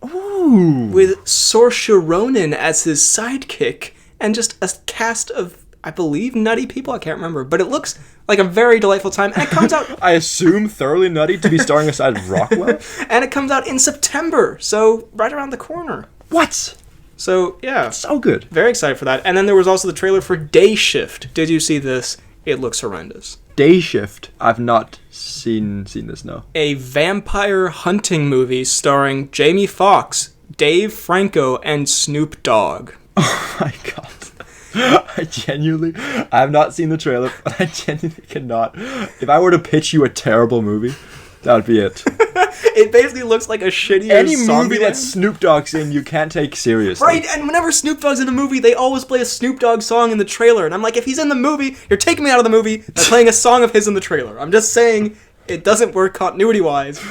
Ooh. With Saoirse Ronan as his sidekick, and just a cast of, I believe, nutty people. I can't remember, but it looks like a very delightful time, and it comes out... I assume thoroughly nutty to be starring aside Rockwell? And it comes out in September, so right around the corner. What? So, yeah. So good. Very excited for that. And then there was also the trailer for Day Shift. Did you see this? It looks horrendous. Day Shift. I've not seen this, no. A vampire hunting movie starring Jamie Foxx, Dave Franco, and Snoop Dogg. Oh my god. I have not seen the trailer, but I genuinely cannot. If I were to pitch you a terrible movie, that would be it. It basically looks like a shittier Any movie Zombieland. that Snoop Dogg's in, you can't take seriously. Right, and whenever Snoop Dogg's in a movie, they always play a Snoop Dogg song in the trailer. And I'm like, if he's in the movie, you're taking me out of the movie by playing a song of his in the trailer. I'm just saying, it doesn't work continuity-wise.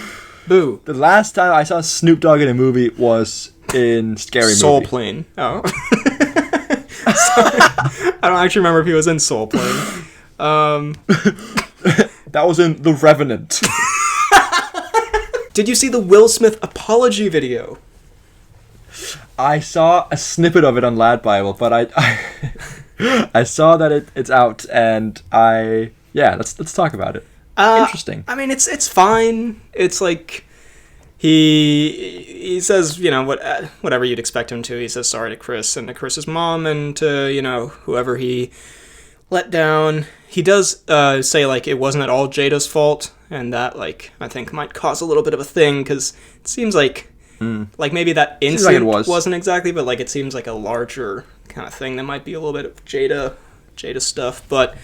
Boo. The last time I saw Snoop Dogg in a movie was in Scary Soul Movie. Plane. Oh. Sorry. I don't actually remember if he was in Soul Plane. That was in The Revenant. Did you see the Will Smith apology video? I saw a snippet of it on Lad Bible, but I saw that it's out, and let's talk about it. Interesting. I mean, it's fine. It's like he says, whatever you'd expect him to. He says sorry to Chris and to Chris's mom and to whoever he let down. He does say like it wasn't at all Jada's fault, and that like I think might cause a little bit of a thing because it seems like like maybe that incident wasn't exactly, but like it seems like a larger kind of thing that might be a little bit of Jada stuff, but.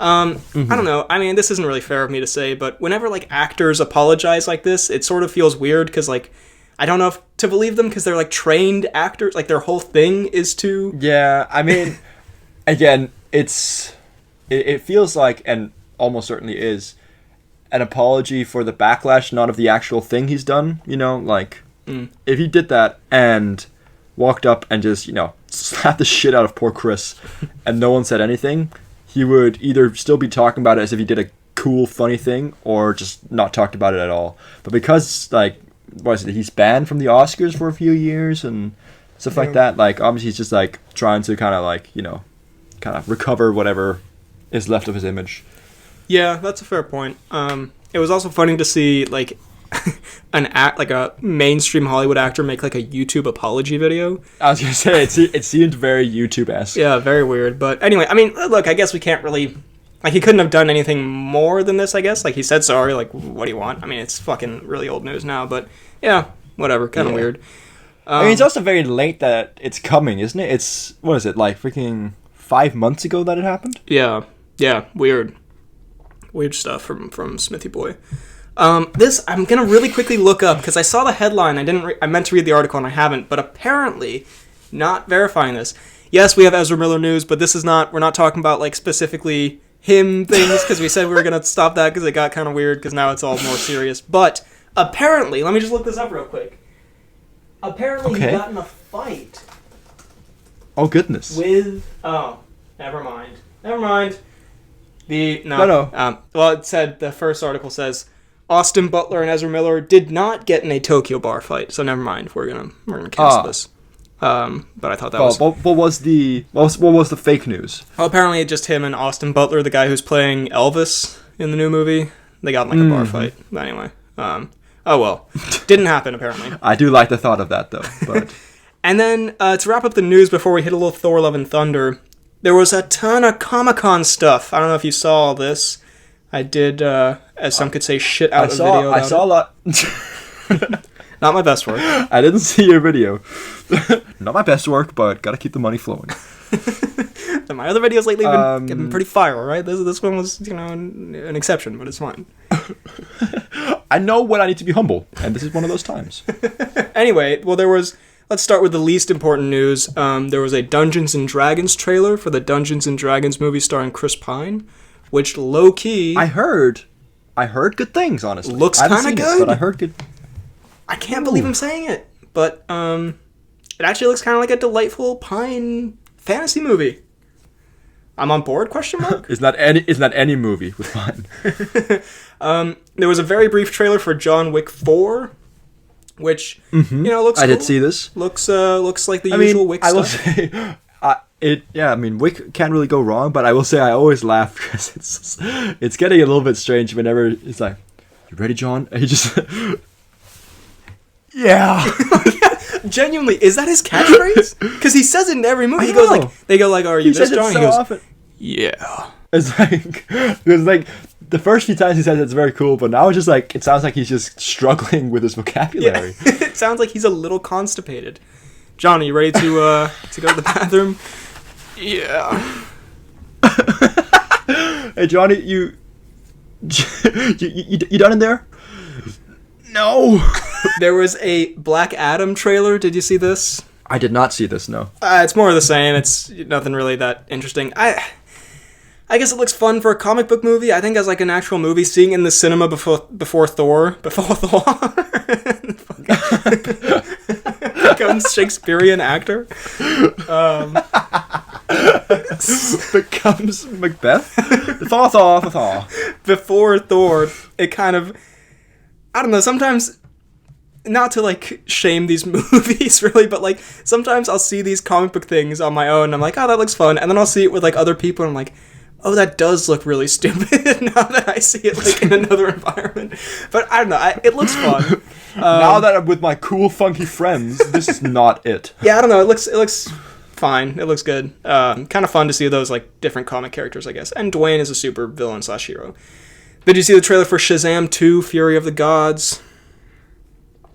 I don't know. I mean, this isn't really fair of me to say, but whenever, like, actors apologize like this, it sort of feels weird, because, like, I don't know if to believe them, because they're, like, trained actors. Like, their whole thing is to... Yeah, I mean, again, it feels like, and almost certainly is, an apology for the backlash, not of the actual thing he's done, like, if he did that and walked up and just, slapped the shit out of poor Chris, and no one said anything... he would either still be talking about it as if he did a cool, funny thing, or just not talked about it at all. But because, like, he's banned from the Oscars for a few years and stuff like that, like, obviously he's just, like, trying to kind of, like, kind of recover whatever is left of his image. Yeah, that's a fair point. It was also funny to see, like, a mainstream Hollywood actor make like a YouTube apology video. I was gonna say it seemed very YouTube-esque. Yeah, very weird. But anyway, I mean, look, I guess we can't really like he couldn't have done anything more than this. I guess like he said sorry. Like, what do you want? I mean, it's fucking really old news now. But yeah, whatever. Kind of weird. I mean, it's also very late that it's coming, isn't it? It's what is it like? Freaking 5 months ago that it happened. Yeah. Weird stuff from Smithy Boy. This I'm gonna really quickly look up because I saw the headline. I meant to read the article and I haven't. But apparently, not verifying this. Yes, we have Ezra Miller news, but this is not. We're not talking about like specifically him things because we said we were gonna stop that because it got kind of weird because now it's all more serious. But apparently, let me just look this up real quick. Apparently, he got in a fight. Oh goodness. With never mind. No. Well, it said the first article says. Austin Butler and Ezra Miller did not get in a Tokyo bar fight, so never mind. We're gonna cancel this. But I thought that was. What was the fake news? Well, apparently, just him and Austin Butler, the guy who's playing Elvis in the new movie, they got in like a bar fight. But anyway, oh well, didn't happen apparently. I do like the thought of that though. But and then to wrap up the news before we hit a little Thor: Love and Thunder, there was a ton of Comic-Con stuff. I don't know if you saw all this. I did, as some could say, shit out of video. I saw a lot. Not my best work. I didn't see your video. Not my best work, but gotta keep the money flowing. My other videos lately have been pretty fire, right? This one was, an exception, but it's fine. I know when I need to be humble, and this is one of those times. Anyway, well, let's start with the least important news. There was a Dungeons & Dragons trailer for the Dungeons & Dragons movie starring Chris Pine. Which low-key... I heard good things, honestly. Looks kind of good. But I heard good... I can't believe I'm saying it, but it actually looks kind of like a delightful pine fantasy movie. I'm on board? Question mark. It's not any movie with pine. There was a very brief trailer for John Wick 4, which looks. I cool. did see this. Looks like the usual Wick I will stuff. say, Wick can't really go wrong, but I will say I always laugh because it's getting a little bit strange whenever it's like, "You ready, John?" And he just, yeah. Genuinely, is that his catchphrase? Because he says it in every movie. He goes like, "They go like, are you this John?" So he goes, often. "Yeah." It's like the first few times he says it's very cool, but now it's just like it sounds like he's just struggling with his vocabulary. Yeah. It sounds like he's a little constipated. John, are you ready to go to the bathroom? Yeah. Hey, Johnny, you done in there? No. There was a Black Adam trailer. Did you see this? I did not see this. No. It's more of the same. It's nothing really that interesting. I guess it looks fun for a comic book movie. I think as like an actual movie, seeing it in the cinema before Thor becomes Shakespearean actor. Becomes Macbeth. Thor. Before Thor, it kind of, I don't know. Sometimes, not to like shame these movies really, but like sometimes I'll see these comic book things on my own. And I'm like, oh, that looks fun, and then I'll see it with like other people, and I'm like, oh, that does look really stupid now that I see it like in another environment. But I don't know, it looks fun. Now that I'm with my cool, funky friends, this is not it. Yeah, I don't know. It looks fine. It looks good. Kind of fun to see those like different comic characters, I guess. And Dwayne is a super villain / hero. Did you see the trailer for Shazam 2: Fury of the Gods?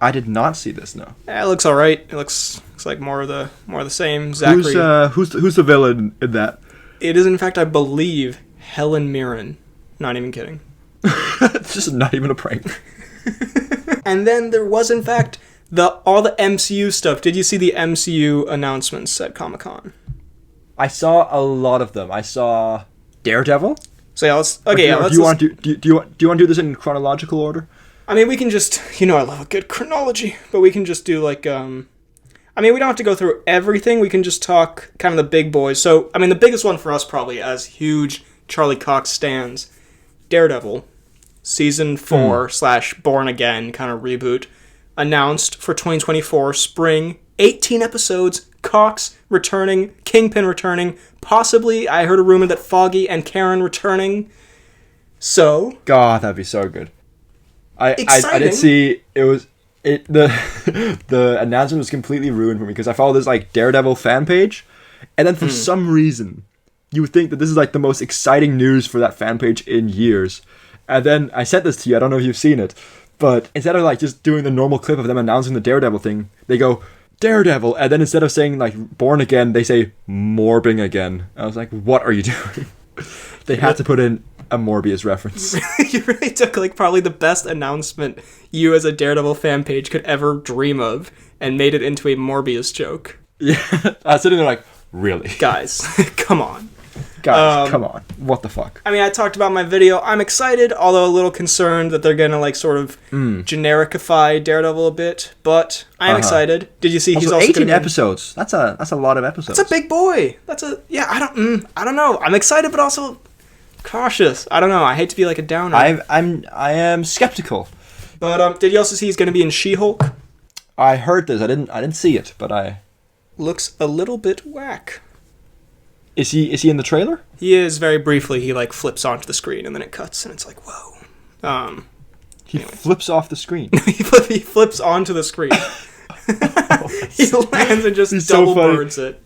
I did not see this. No. Yeah, it looks all right. It looks like more of the same. Zachary. Who's the villain in that? It is, in fact, I believe, Helen Mirren. Not even kidding. It's just not even a prank. And then there was, in fact, all the MCU stuff. Did you see the MCU announcements at Comic-Con? I saw a lot of them. I saw Daredevil. So yeah, let's. Do you want to do this in chronological order? I mean, we can just. I love a good chronology, but we can just do like. I mean, we don't have to go through everything. We can just talk kind of the big boys. So, I mean, the biggest one for us probably as huge Charlie Cox stans, Daredevil, Season 4 / Born Again kind of reboot, announced for 2024 spring, 18 episodes, Cox returning, Kingpin returning, possibly, I heard a rumor that Foggy and Karen returning. So... God, that'd be so good. I did see, the announcement was completely ruined for me because I follow this like Daredevil fan page, and then for some reason you would think that this is like the most exciting news for that fan page in years, and then I sent this to you. I don't know if you've seen it, but instead of like just doing the normal clip of them announcing the Daredevil thing, they go Daredevil, and then instead of saying like Born Again, they say Morbing Again. I was like, what are you doing? They had to put in a Morbius reference. You really took like probably the best announcement you as a Daredevil fan page could ever dream of and made it into a Morbius joke. Yeah, I was sitting there like, really? Guys, come on. Guys, come on. What the fuck? I mean, I talked about my video. I'm excited, although a little concerned that they're gonna like sort of genericify Daredevil a bit, but I am excited. Did you see he's also 18 episodes. That's a lot of episodes. That's a big boy. I don't know. I'm excited but also cautious. I don't know. I hate to be like a downer. I am skeptical. But did you also see he's going to be in She-Hulk? I heard this. I didn't see it, but I looks a little bit whack. Is he in the trailer? He is very briefly. He like flips onto the screen and then it cuts and it's like whoa. He flips off the screen. he flips onto the screen. He lands and just double birds it.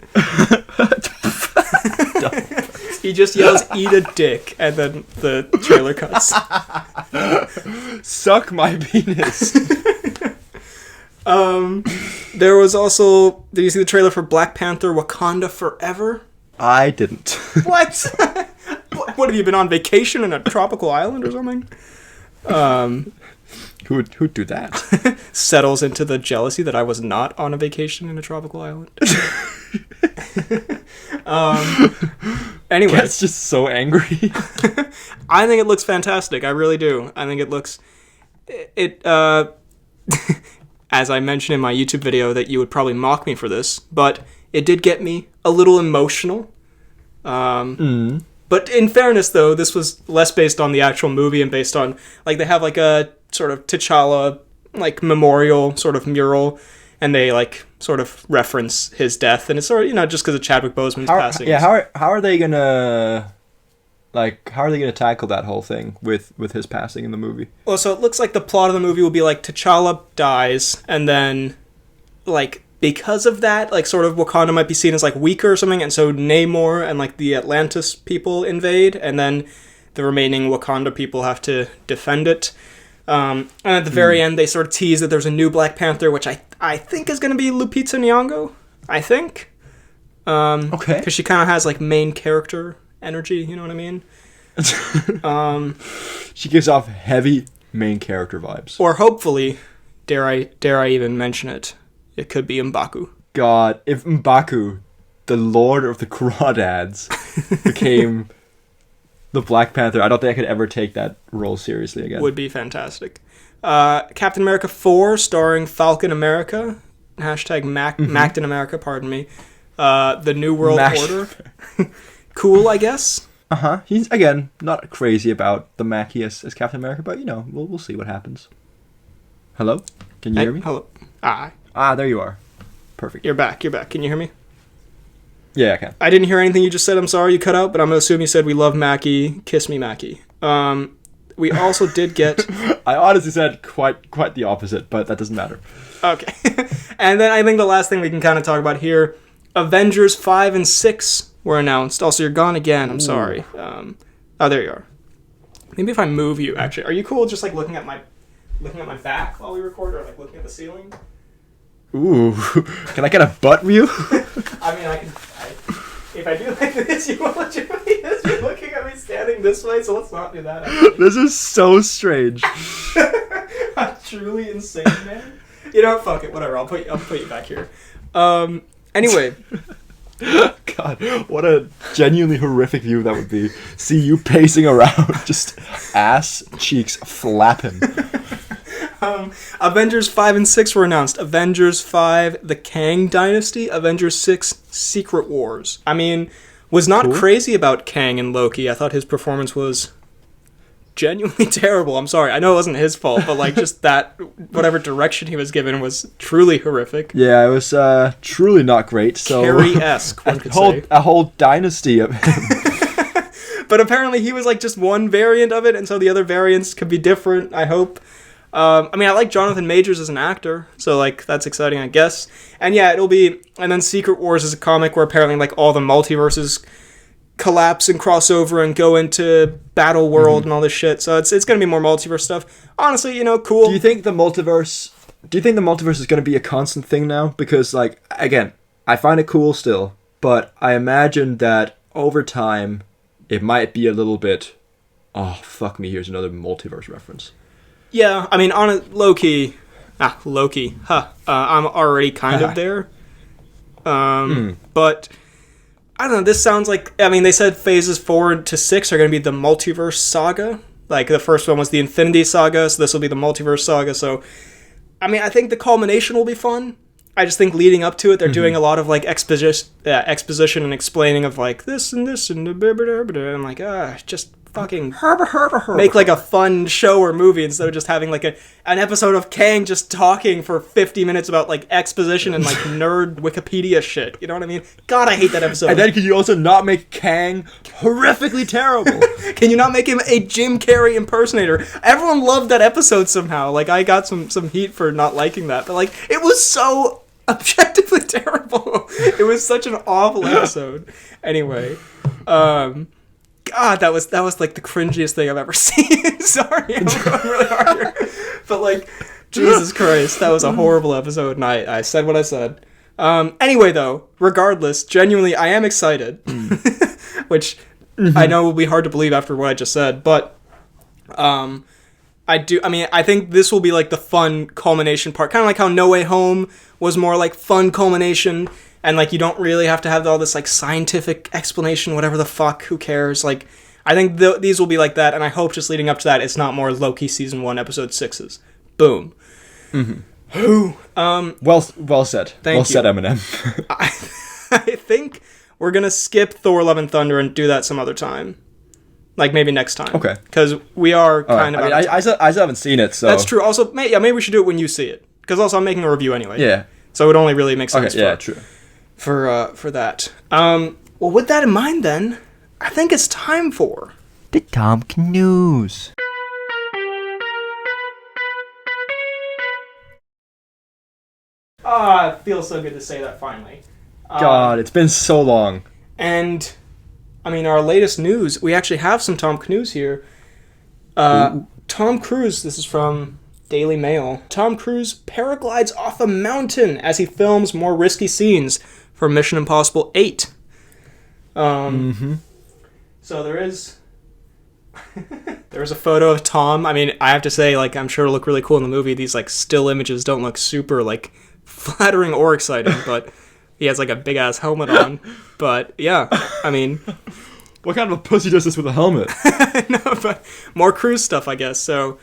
He just yells, "Eat a dick," and then the trailer cuts. Suck my penis. There was also... Did you see the trailer for Black Panther Wakanda Forever? I didn't. What? What, have you been on vacation in a tropical island or something? Who'd do that? Settles into the jealousy that I was not on a vacation in a tropical island. Anyway, Cat's just so angry. I think it looks fantastic. I really do. I think it looks... as I mentioned in my YouTube video, that you would probably mock me for this, but it did get me a little emotional. But in fairness, though, this was less based on the actual movie and based on, like, they have, like, a sort of T'Challa, like, memorial sort of mural, and they, like, sort of reference his death, and it's sort of, just because of Chadwick Boseman's passing. Yeah, how are they gonna... Like, how are they going to tackle that whole thing with his passing in the movie? Well, so it looks like the plot of the movie will be, like, T'Challa dies, and then, like, because of that, like, sort of Wakanda might be seen as, like, weaker or something, and so Namor and, like, the Atlantis people invade, and then the remaining Wakanda people have to defend it. And at the very end, they sort of tease that there's a new Black Panther, which I think is going to be Lupita Nyong'o, I think. Okay. Because she kind of has, like, main character energy, you know what I mean? She gives off heavy main character vibes. Or hopefully, dare I even mention it, it could be M'Baku. God, if M'Baku, the Lord of the Crawdads, became the Black Panther, I don't think I could ever take that role seriously again. Would be fantastic. Captain America 4, starring Falcon America, hashtag Macton America, pardon me. The New World Order. Cool, I guess. He's, again, not crazy about the Mackie as Captain America, but, we'll see what happens. Hello? Can you hear me? Hello. Hi. There you are. Perfect. You're back. Can you hear me? Yeah, I can. I didn't hear anything you just said. I'm sorry you cut out, but I'm going to assume you said we love Mackie. Kiss me, Mackie. We also did get... I honestly said quite the opposite, but that doesn't matter. Okay. And then I think the last thing we can kind of talk about here, Avengers 5 and 6 were announced. Also, you're gone again. I'm sorry. There you are. Maybe if I move you, actually. Are you cool just, like, looking at my back while we record, or, like, looking at the ceiling? Ooh. Can I get a butt view? I mean, if I do like this, you will legitimately be looking at me standing this way, so let's not do that, actually. This is so strange. I'm truly insane, man. Fuck it, whatever. I'll put you back here. Anyway. God, what a genuinely horrific view that would be. See you pacing around, just ass cheeks flapping. Avengers 5 and 6 were announced. Avengers 5, The Kang Dynasty. Avengers 6, Secret Wars. I mean, was not crazy about Kang and Loki. I thought his performance was genuinely terrible. I'm sorry. I know it wasn't his fault, but, like, just that, whatever direction he was given was truly horrific. Yeah, it was truly not great. So Carrie-esque, one could say. A whole dynasty of him. But apparently he was, like, just one variant of it, and so the other variants could be different, I hope. I mean, I like Jonathan Majors as an actor, so, like, that's exciting, I guess. And yeah, it'll be... And then Secret Wars is a comic where apparently, like, all the multiverses collapse and cross over and go into Battle World and all this shit. So it's going to be more multiverse stuff. Honestly, cool. Do you think the multiverse is going to be a constant thing now? Because, like, again, I find it cool still, but I imagine that over time it might be a little bit, oh, fuck me, here's another multiverse reference. Yeah, I mean, on a Loki, I'm already kind of there. But I don't know, this sounds like, I mean, they said phases 4 to 6 are going to be the multiverse saga. Like, the first one was the Infinity Saga, so this will be the multiverse saga. So, I mean, I think the culmination will be fun. I just think leading up to it, they're doing a lot of, like, exposition and explaining of, like, this and this and I'm like, just fucking make, like, a fun show or movie instead of just having, like, an episode of Kang just talking for 50 minutes about, like, exposition and, like, nerd Wikipedia shit. You know what I mean? God, I hate that episode. And then can you also not make Kang horrifically terrible? Can you not make him a Jim Carrey impersonator? Everyone loved that episode somehow. Like, I got some heat for not liking that. But, like, it was so objectively terrible. It was such an awful episode. Anyway, God, that was like the cringiest thing I've ever seen. Sorry, I'm going really hard here. But, like, Jesus Christ, that was a horrible episode, and I said what I said. Anyway, though, regardless, genuinely, I am excited. Which I know will be hard to believe after what I just said, but I think this will be, like, the fun culmination part. Kind of like how No Way Home was more, like, fun culmination, and, like, you don't really have to have all this, like, scientific explanation, whatever the fuck, who cares? Like, I think these will be like that, and I hope just leading up to that, it's not more Loki Season 1, Episode 6s. Boom. Who? Well said. Thank well you. said, Eminem. I think we're gonna skip Thor: Love and Thunder and do that some other time. Like maybe next time. Okay. Because we are kind of. I still haven't seen it, so That's true. Also, maybe we should do it when you see it. Because also I'm making a review anyway. Yeah. So it only really makes sense. Okay. Yeah. True. For that. Well, with that in mind, then I think it's time for The Cnews. it feels so good to say that finally. God, it's been so long. And I mean, our latest news, we actually have some Tom Cnews here. Tom Cruise, this is from Daily Mail. Tom Cruise paraglides off a mountain as he films more risky scenes for Mission Impossible 8. So there is a photo of Tom. I mean, I have to say, like, I'm sure it'll look really cool in the movie. These, like, still images don't look super, like, flattering or exciting, but he has, like, a big-ass helmet on. But, yeah, I mean... What kind of a pussy does this with a helmet? No, but more Cruise stuff, I guess, so...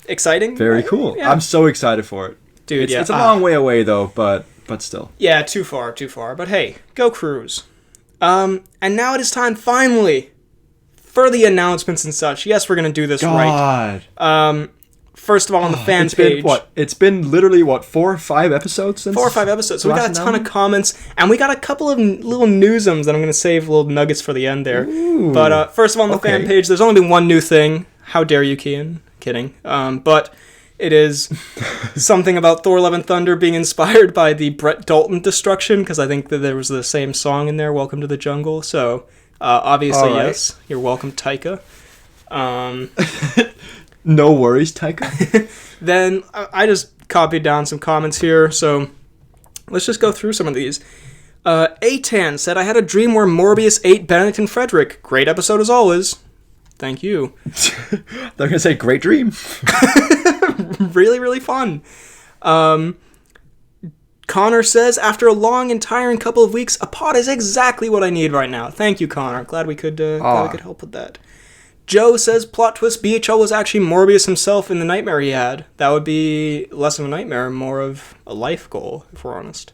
Exciting? Very cool. Yeah. I'm so excited for it. Dude, It's a long way away, though, but still. Yeah, too far. But hey, go Cruise. And now it is time, finally, for the announcements and such. Yes, we're going to do this right. First of all, on the fan page. It's been literally, 4 or 5 episodes since? 4 or 5 episodes. So we got a ton of comments, and we got a couple of little newsums that I'm going to save little nuggets for the end there. Ooh, but first of all, on the fan page, there's only been one new thing. How dare you, Kian? Kidding. But it is something about Thor: Love and Thunder being inspired by the Brett Dalton destruction, because I think that there was the same song in there, Welcome to the Jungle. So, obviously, yes. You're welcome, Taika. No worries, Taika. Then I just copied down some comments here, so let's just go through some of these. Atan said, I had a dream where Morbius ate Benedict and Frederick. Great episode as always. Thank you. They're going to say, great dream. Really, really fun. Connor says, after a long and tiring couple of weeks, a pod is exactly what I need right now. Thank you, Connor. Glad we could help with that. Joe says, plot twist, BHL was actually Morbius himself in the nightmare he had. That would be less of a nightmare, more of a life goal, if we're honest.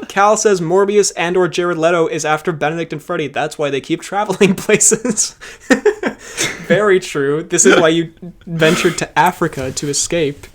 Cal says, Morbius and or Jared Leto is after Benedict and Freddy. That's why they keep traveling places. Very true. This is why you ventured to Africa to escape.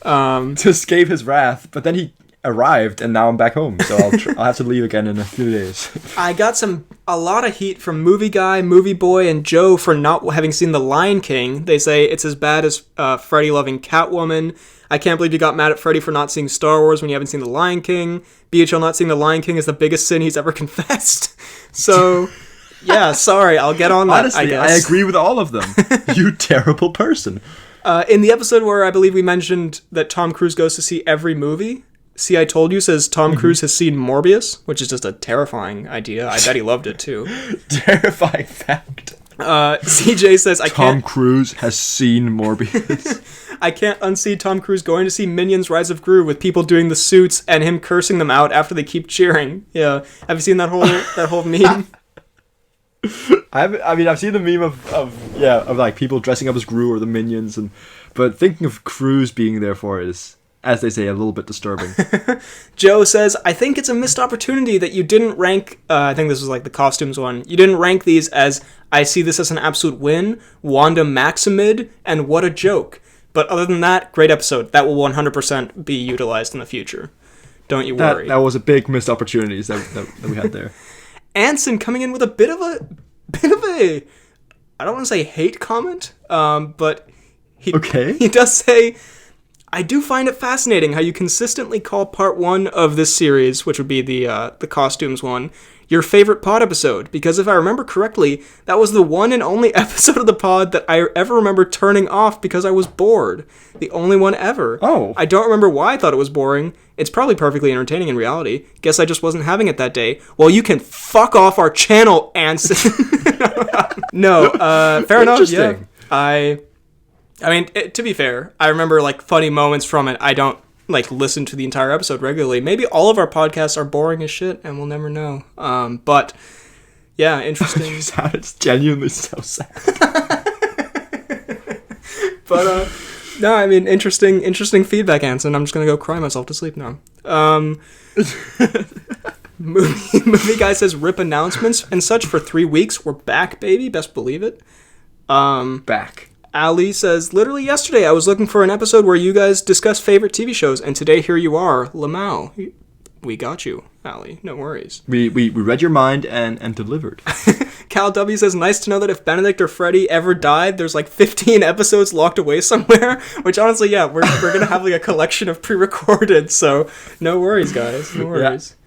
To escape his wrath, but then he arrived, and now I'm back home, so I'll have to leave again in a few days. I got a lot of heat from Movie Guy, Movie Boy, and Joe for not having seen The Lion King. They say it's as bad as Freddy loving Catwoman. I can't believe you got mad at Freddy for not seeing Star Wars when you haven't seen The Lion King. BHL not seeing The Lion King is the biggest sin he's ever confessed. So, yeah, sorry, I'll get on that, Honestly, I guess. I agree with all of them. You terrible person. In the episode where I believe we mentioned that Tom Cruise goes to see every movie, See, I Told You says Tom Cruise has seen Morbius, which is just a terrifying idea. I bet he loved it, too. Terrifying fact. CJ says, Tom Cruise has seen Morbius. I can't unsee Tom Cruise going to see Minions Rise of Gru with people doing the suits and him cursing them out after they keep cheering. Yeah. Have you seen that whole meme? I've seen the meme of like people dressing up as Gru or the Minions, but thinking of Cruise being there for it is, as they say, a little bit disturbing. Joe says, I think it's a missed opportunity that you didn't rank, I think this was like the costumes one, you didn't rank these as, I see this as an absolute win, Wanda Maximid, and what a joke. But other than that, great episode. That will 100% be utilized in the future. Don't you worry. That was a big missed opportunity that we had there. Anson coming in with a bit of a, I don't want to say hate comment, but he does say, I do find it fascinating how you consistently call part 1 of this series, which would be the costumes one, your favorite pod episode, because if I remember correctly, that was the one and only episode of the pod that I ever remember turning off because I was bored. The only one ever. Oh. I don't remember why I thought it was boring. It's probably perfectly entertaining in reality. Guess I just wasn't having it that day. Well, you can fuck off our channel, Anson. No, fair enough. Yeah. I mean, to be fair, I remember like funny moments from it. I don't like listen to the entire episode regularly. Maybe all of our podcasts are boring as shit, and we'll never know. But yeah, interesting. It's genuinely so sad. But No, I mean, interesting feedback, Anson. I'm just gonna go cry myself to sleep now. Movie guy says rip announcements and such for 3 weeks. We're back, baby. Best believe it. Back. Ali says, literally yesterday I was looking for an episode where you guys discuss favorite TV shows, and today here you are, Lamau. We got you, Ali. No worries. We read your mind and delivered. Cal W says, nice to know that if Benedict or Freddy ever died, there's like 15 episodes locked away somewhere. Which honestly, yeah, we're gonna have like a collection of pre-recorded. So no worries, guys. No worries. Yeah.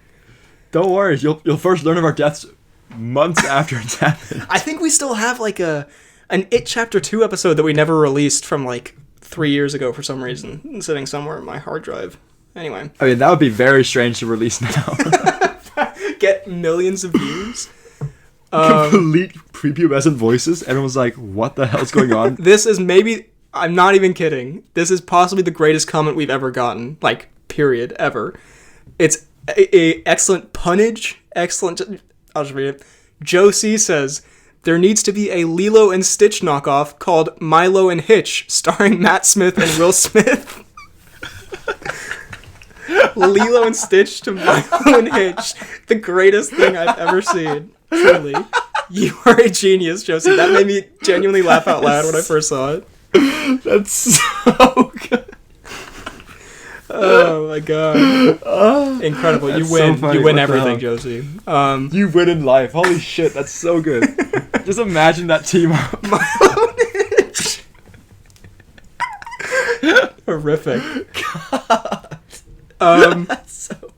Don't worry. You'll first learn of our deaths months after it's happened. I think we still have like an It Chapter 2 episode that we never released from like 3 years ago for some reason, sitting somewhere in my hard drive. Anyway. I mean, that would be very strange to release now. Get millions of views. Complete prepubescent voices. Everyone's like, what the hell's going on? This is maybe, I'm not even kidding, this is possibly the greatest comment we've ever gotten. Like, period, ever. It's a excellent punnage. Excellent. I'll just read it. Joe C says, there needs to be a Lilo and Stitch knockoff called Milo and Hitch, starring Matt Smith and Will Smith. Lilo and Stitch to Milo and Hitch. The greatest thing I've ever seen. Truly. You are a genius, Josie. That made me genuinely laugh out loud when I first saw it. That's so good. Oh my god. Incredible. You win. So you win everything, Josie. You win in life. Holy shit, that's so good. Just imagine that team up. Milo and Hitch. Horrific. God. That's so...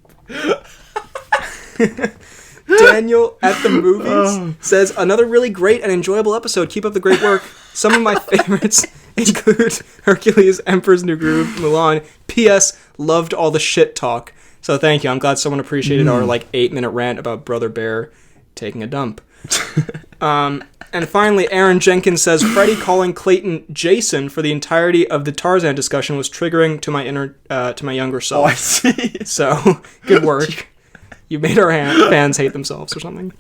Daniel at the movies says, another really great and enjoyable episode. Keep up the great work. Some of my favorites include Hercules, Emperor's New Groove, Mulan. P.S. Loved all the shit talk. So thank you. I'm glad someone appreciated our 8-minute rant about Brother Bear taking a dump. And finally, Aaron Jenkins says, Freddy calling Clayton Jason for the entirety of the Tarzan discussion was triggering to my to my younger self. Oh, I see. So, good work. You made our fans hate themselves or something.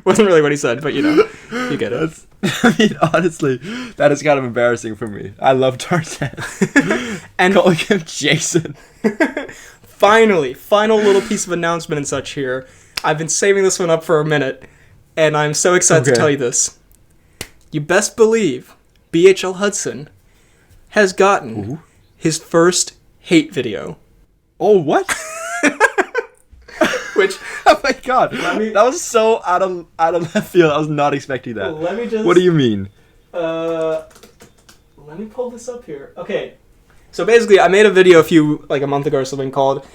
Wasn't really what he said, but you get it. I mean, honestly, that is kind of embarrassing for me. I love Tarzan. And calling him Jason. Finally, final little piece of announcement and such here. I've been saving this one up for a minute, and I'm so excited to tell you this. You best believe BHL Hudson has gotten his first hate video. Oh, what? Which, oh my god, that was so out of left field. I was not expecting that. Let me just... What do you mean? Let me pull this up here. Okay, so basically, I made a video a month ago or something called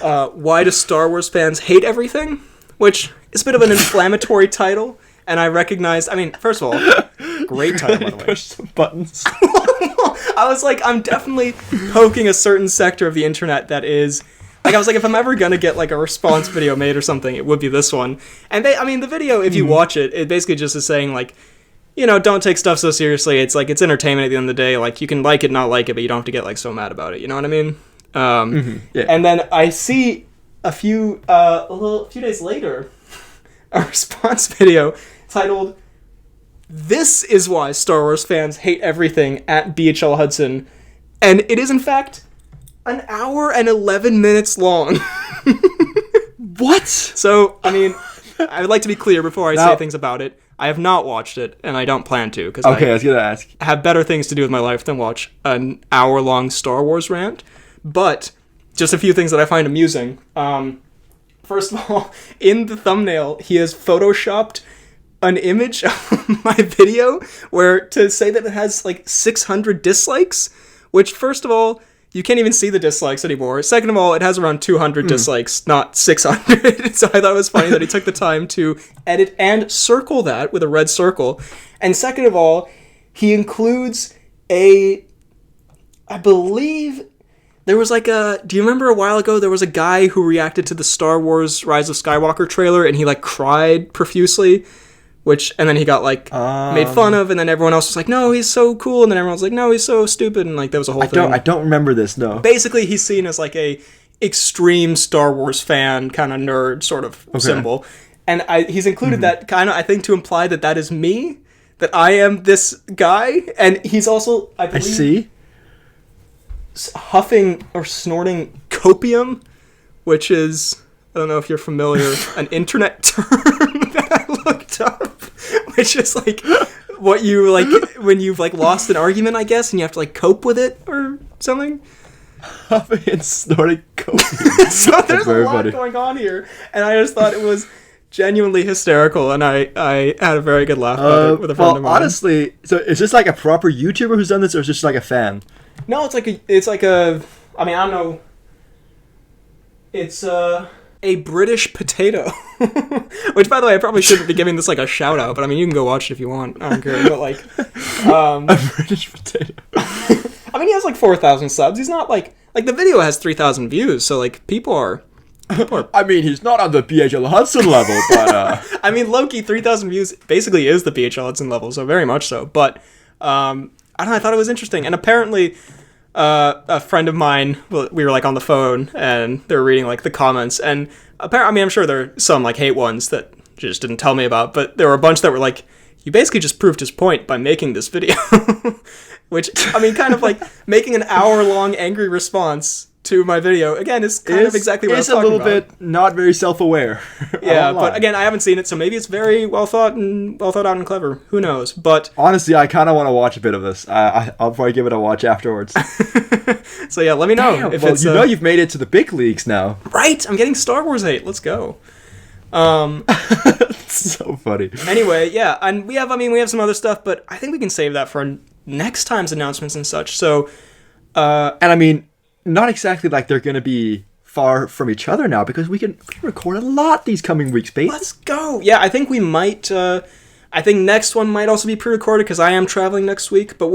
"Why Do Star Wars Fans Hate Everything?" Which is a bit of an inflammatory title, and I recognized. I mean, first of all, great title by the way. Push some buttons. I was like, I'm definitely poking a certain sector of the internet that is. I was like, if I'm ever gonna get a response video made or something, it would be this one. And the video, if you watch it, it basically just is saying don't take stuff so seriously. It's it's entertainment at the end of the day. You can like it, not like it, but you don't have to get so mad about it. You know what I mean? Yeah. And then I see a few days later, a response video titled, "This is why Star Wars fans hate everything" at BHL Hudson, and it is in fact an hour and 11 minutes long. What? So, I mean, I would like to be clear before I say things about it. I have not watched it, and I don't plan to, because I was gonna ask. Have better things to do with my life than watch an hour-long Star Wars rant. But, just a few things that I find amusing. First of all, in the thumbnail, he has photoshopped an image of my video, where to say that it has 600 dislikes, which, first of all, you can't even see the dislikes anymore. Second of all, it has around 200 dislikes, not 600. So I thought it was funny that he took the time to edit and circle that with a red circle. And second of all, he includes I believe there was do you remember a while ago there was a guy who reacted to the Star Wars Rise of Skywalker trailer and he cried profusely? And then he got made fun of, and then everyone else was like, no, he's so cool, and then everyone was like, no, he's so stupid, and there was a whole thing. I don't remember this, no. Basically, he's seen as a extreme Star Wars fan kind of nerd sort of symbol, and he's included that kind of, I think, to imply that is me. that I am this guy, and he's also, I I believe, see. huffing or snorting copium, which is, I don't know if you're familiar, an internet term that I looked up, which is like what you like when you've like lost an argument, I guess, and you have to like cope with it or something. Huffing and snorting coke. So there's a very lot funny. going on here, and I just thought it was genuinely hysterical, and I had a very good laugh about it with a friend of mine. Honestly, so is this like a proper YouTuber who's done this, or is this just like a fan? No, it's like a. I mean, I don't know. It's a British potato, which, by the way, I probably shouldn't be giving this like a shout out, but I mean, you can go watch it if you want. I don't care, but like, A British potato. I mean, he has like 4,000 subs. He's not like the video has 3,000 views, so like people are. I mean, he's not on the BHL Hudson level, but I mean, Loki 3,000 views basically is the BHL Hudson level, so very much so. But I don't know. I thought it was interesting, and apparently, a friend of mine, we were like on the phone, and they were reading like the comments, and apparently, I mean, I'm sure there are some like hate ones that she just didn't tell me about, but there were a bunch that were like, "You basically just proved his point by making this video," which I mean, kind of like making an hour-long angry response to my video again is kind of exactly what I was talking about. It's a little bit not very self-aware. Yeah, but again, I haven't seen it, so maybe it's very well thought out and clever. Who knows? But honestly, I kind of want to watch a bit of this. I'll probably give it a watch afterwards. so yeah, let me know if it's. You've made it to the big leagues now. Right, I'm getting Star Wars hate. Let's go. It's so funny. Anyway, yeah, and we have some other stuff, but I think we can save that for next time's announcements and such. So, and I mean, not exactly like they're gonna be far from each other now, because we can record a lot these coming weeks, babe. Let's go. Yeah, I think we might. I think next one might also be pre-recorded because I am traveling next week. But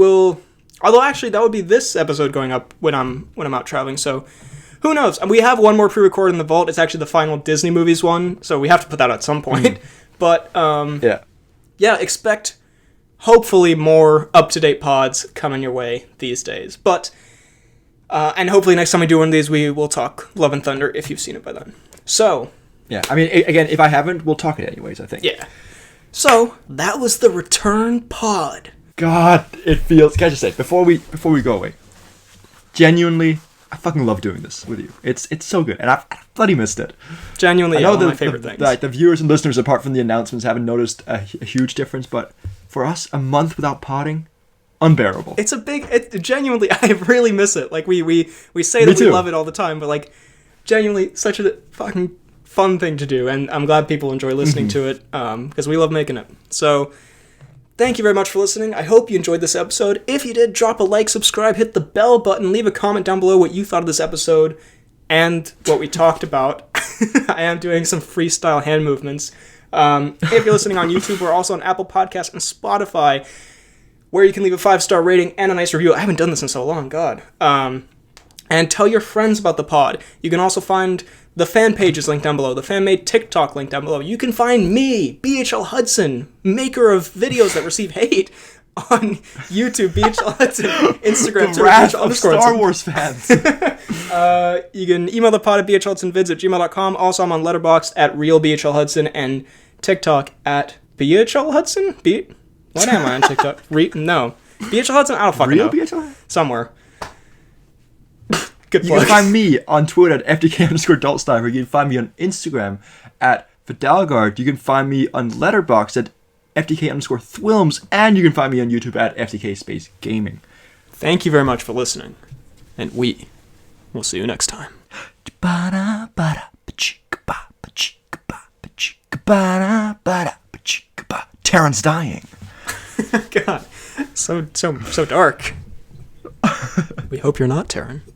although actually that would be this episode going up when I'm out traveling. So who knows? And we have one more pre-recorded in the vault. It's actually the final Disney movies one, so we have to put that out at some point. But yeah, expect hopefully more up-to-date pods coming your way these days. But and hopefully next time we do one of these, we will talk Love and Thunder if you've seen it by then. So yeah, I mean, again, if I haven't, we'll talk it anyways, I think. Yeah. So that was the return pod. God, it feels. Can I just say before we go away, genuinely, I fucking love doing this with you. It's so good, and I bloody missed it. Genuinely, one of my favorite things. The viewers and listeners, apart from the announcements, haven't noticed a huge difference. But for us, a month without podding, unbearable. It's genuinely, I really miss it. Like we say that we love it all the time, but like genuinely such a fucking fun thing to do, and I'm glad people enjoy listening to it because we love making it. So thank you very much for listening. I hope you enjoyed this episode. If you did, drop a like, subscribe, hit the bell button, leave a comment down below what you thought of this episode and what we talked about. I am doing some freestyle hand movements. If you're listening on YouTube, we're also on Apple Podcasts and Spotify, where you can leave a 5-star rating and a nice review. I haven't done this in so long, God. And tell your friends about the pod. You can also find the fan pages linked down below, the fan-made TikTok link down below. You can find me, BHL Hudson, maker of videos that receive hate, on YouTube, BHL Hudson, Instagram, the wrath of Star Wars fans. You can email the pod at bhlhudsonvids@gmail.com. Also, I'm on Letterboxd at RealBHLHudson and TikTok at BHLHudson? What am I on TikTok? No. BHL Hudson? I don't fucking know. Real BHL? Somewhere. Good You plug. can find me on Twitter at FDK_Daltsteimer. You can find me on Instagram at Vidalgard. You can find me on Letterboxd at FDK_Thwilms. And you can find me on YouTube at FDK Gaming. Thank you very much for listening. And we will see you next time. Taron's dying. God, so dark. We hope you're not, Taron.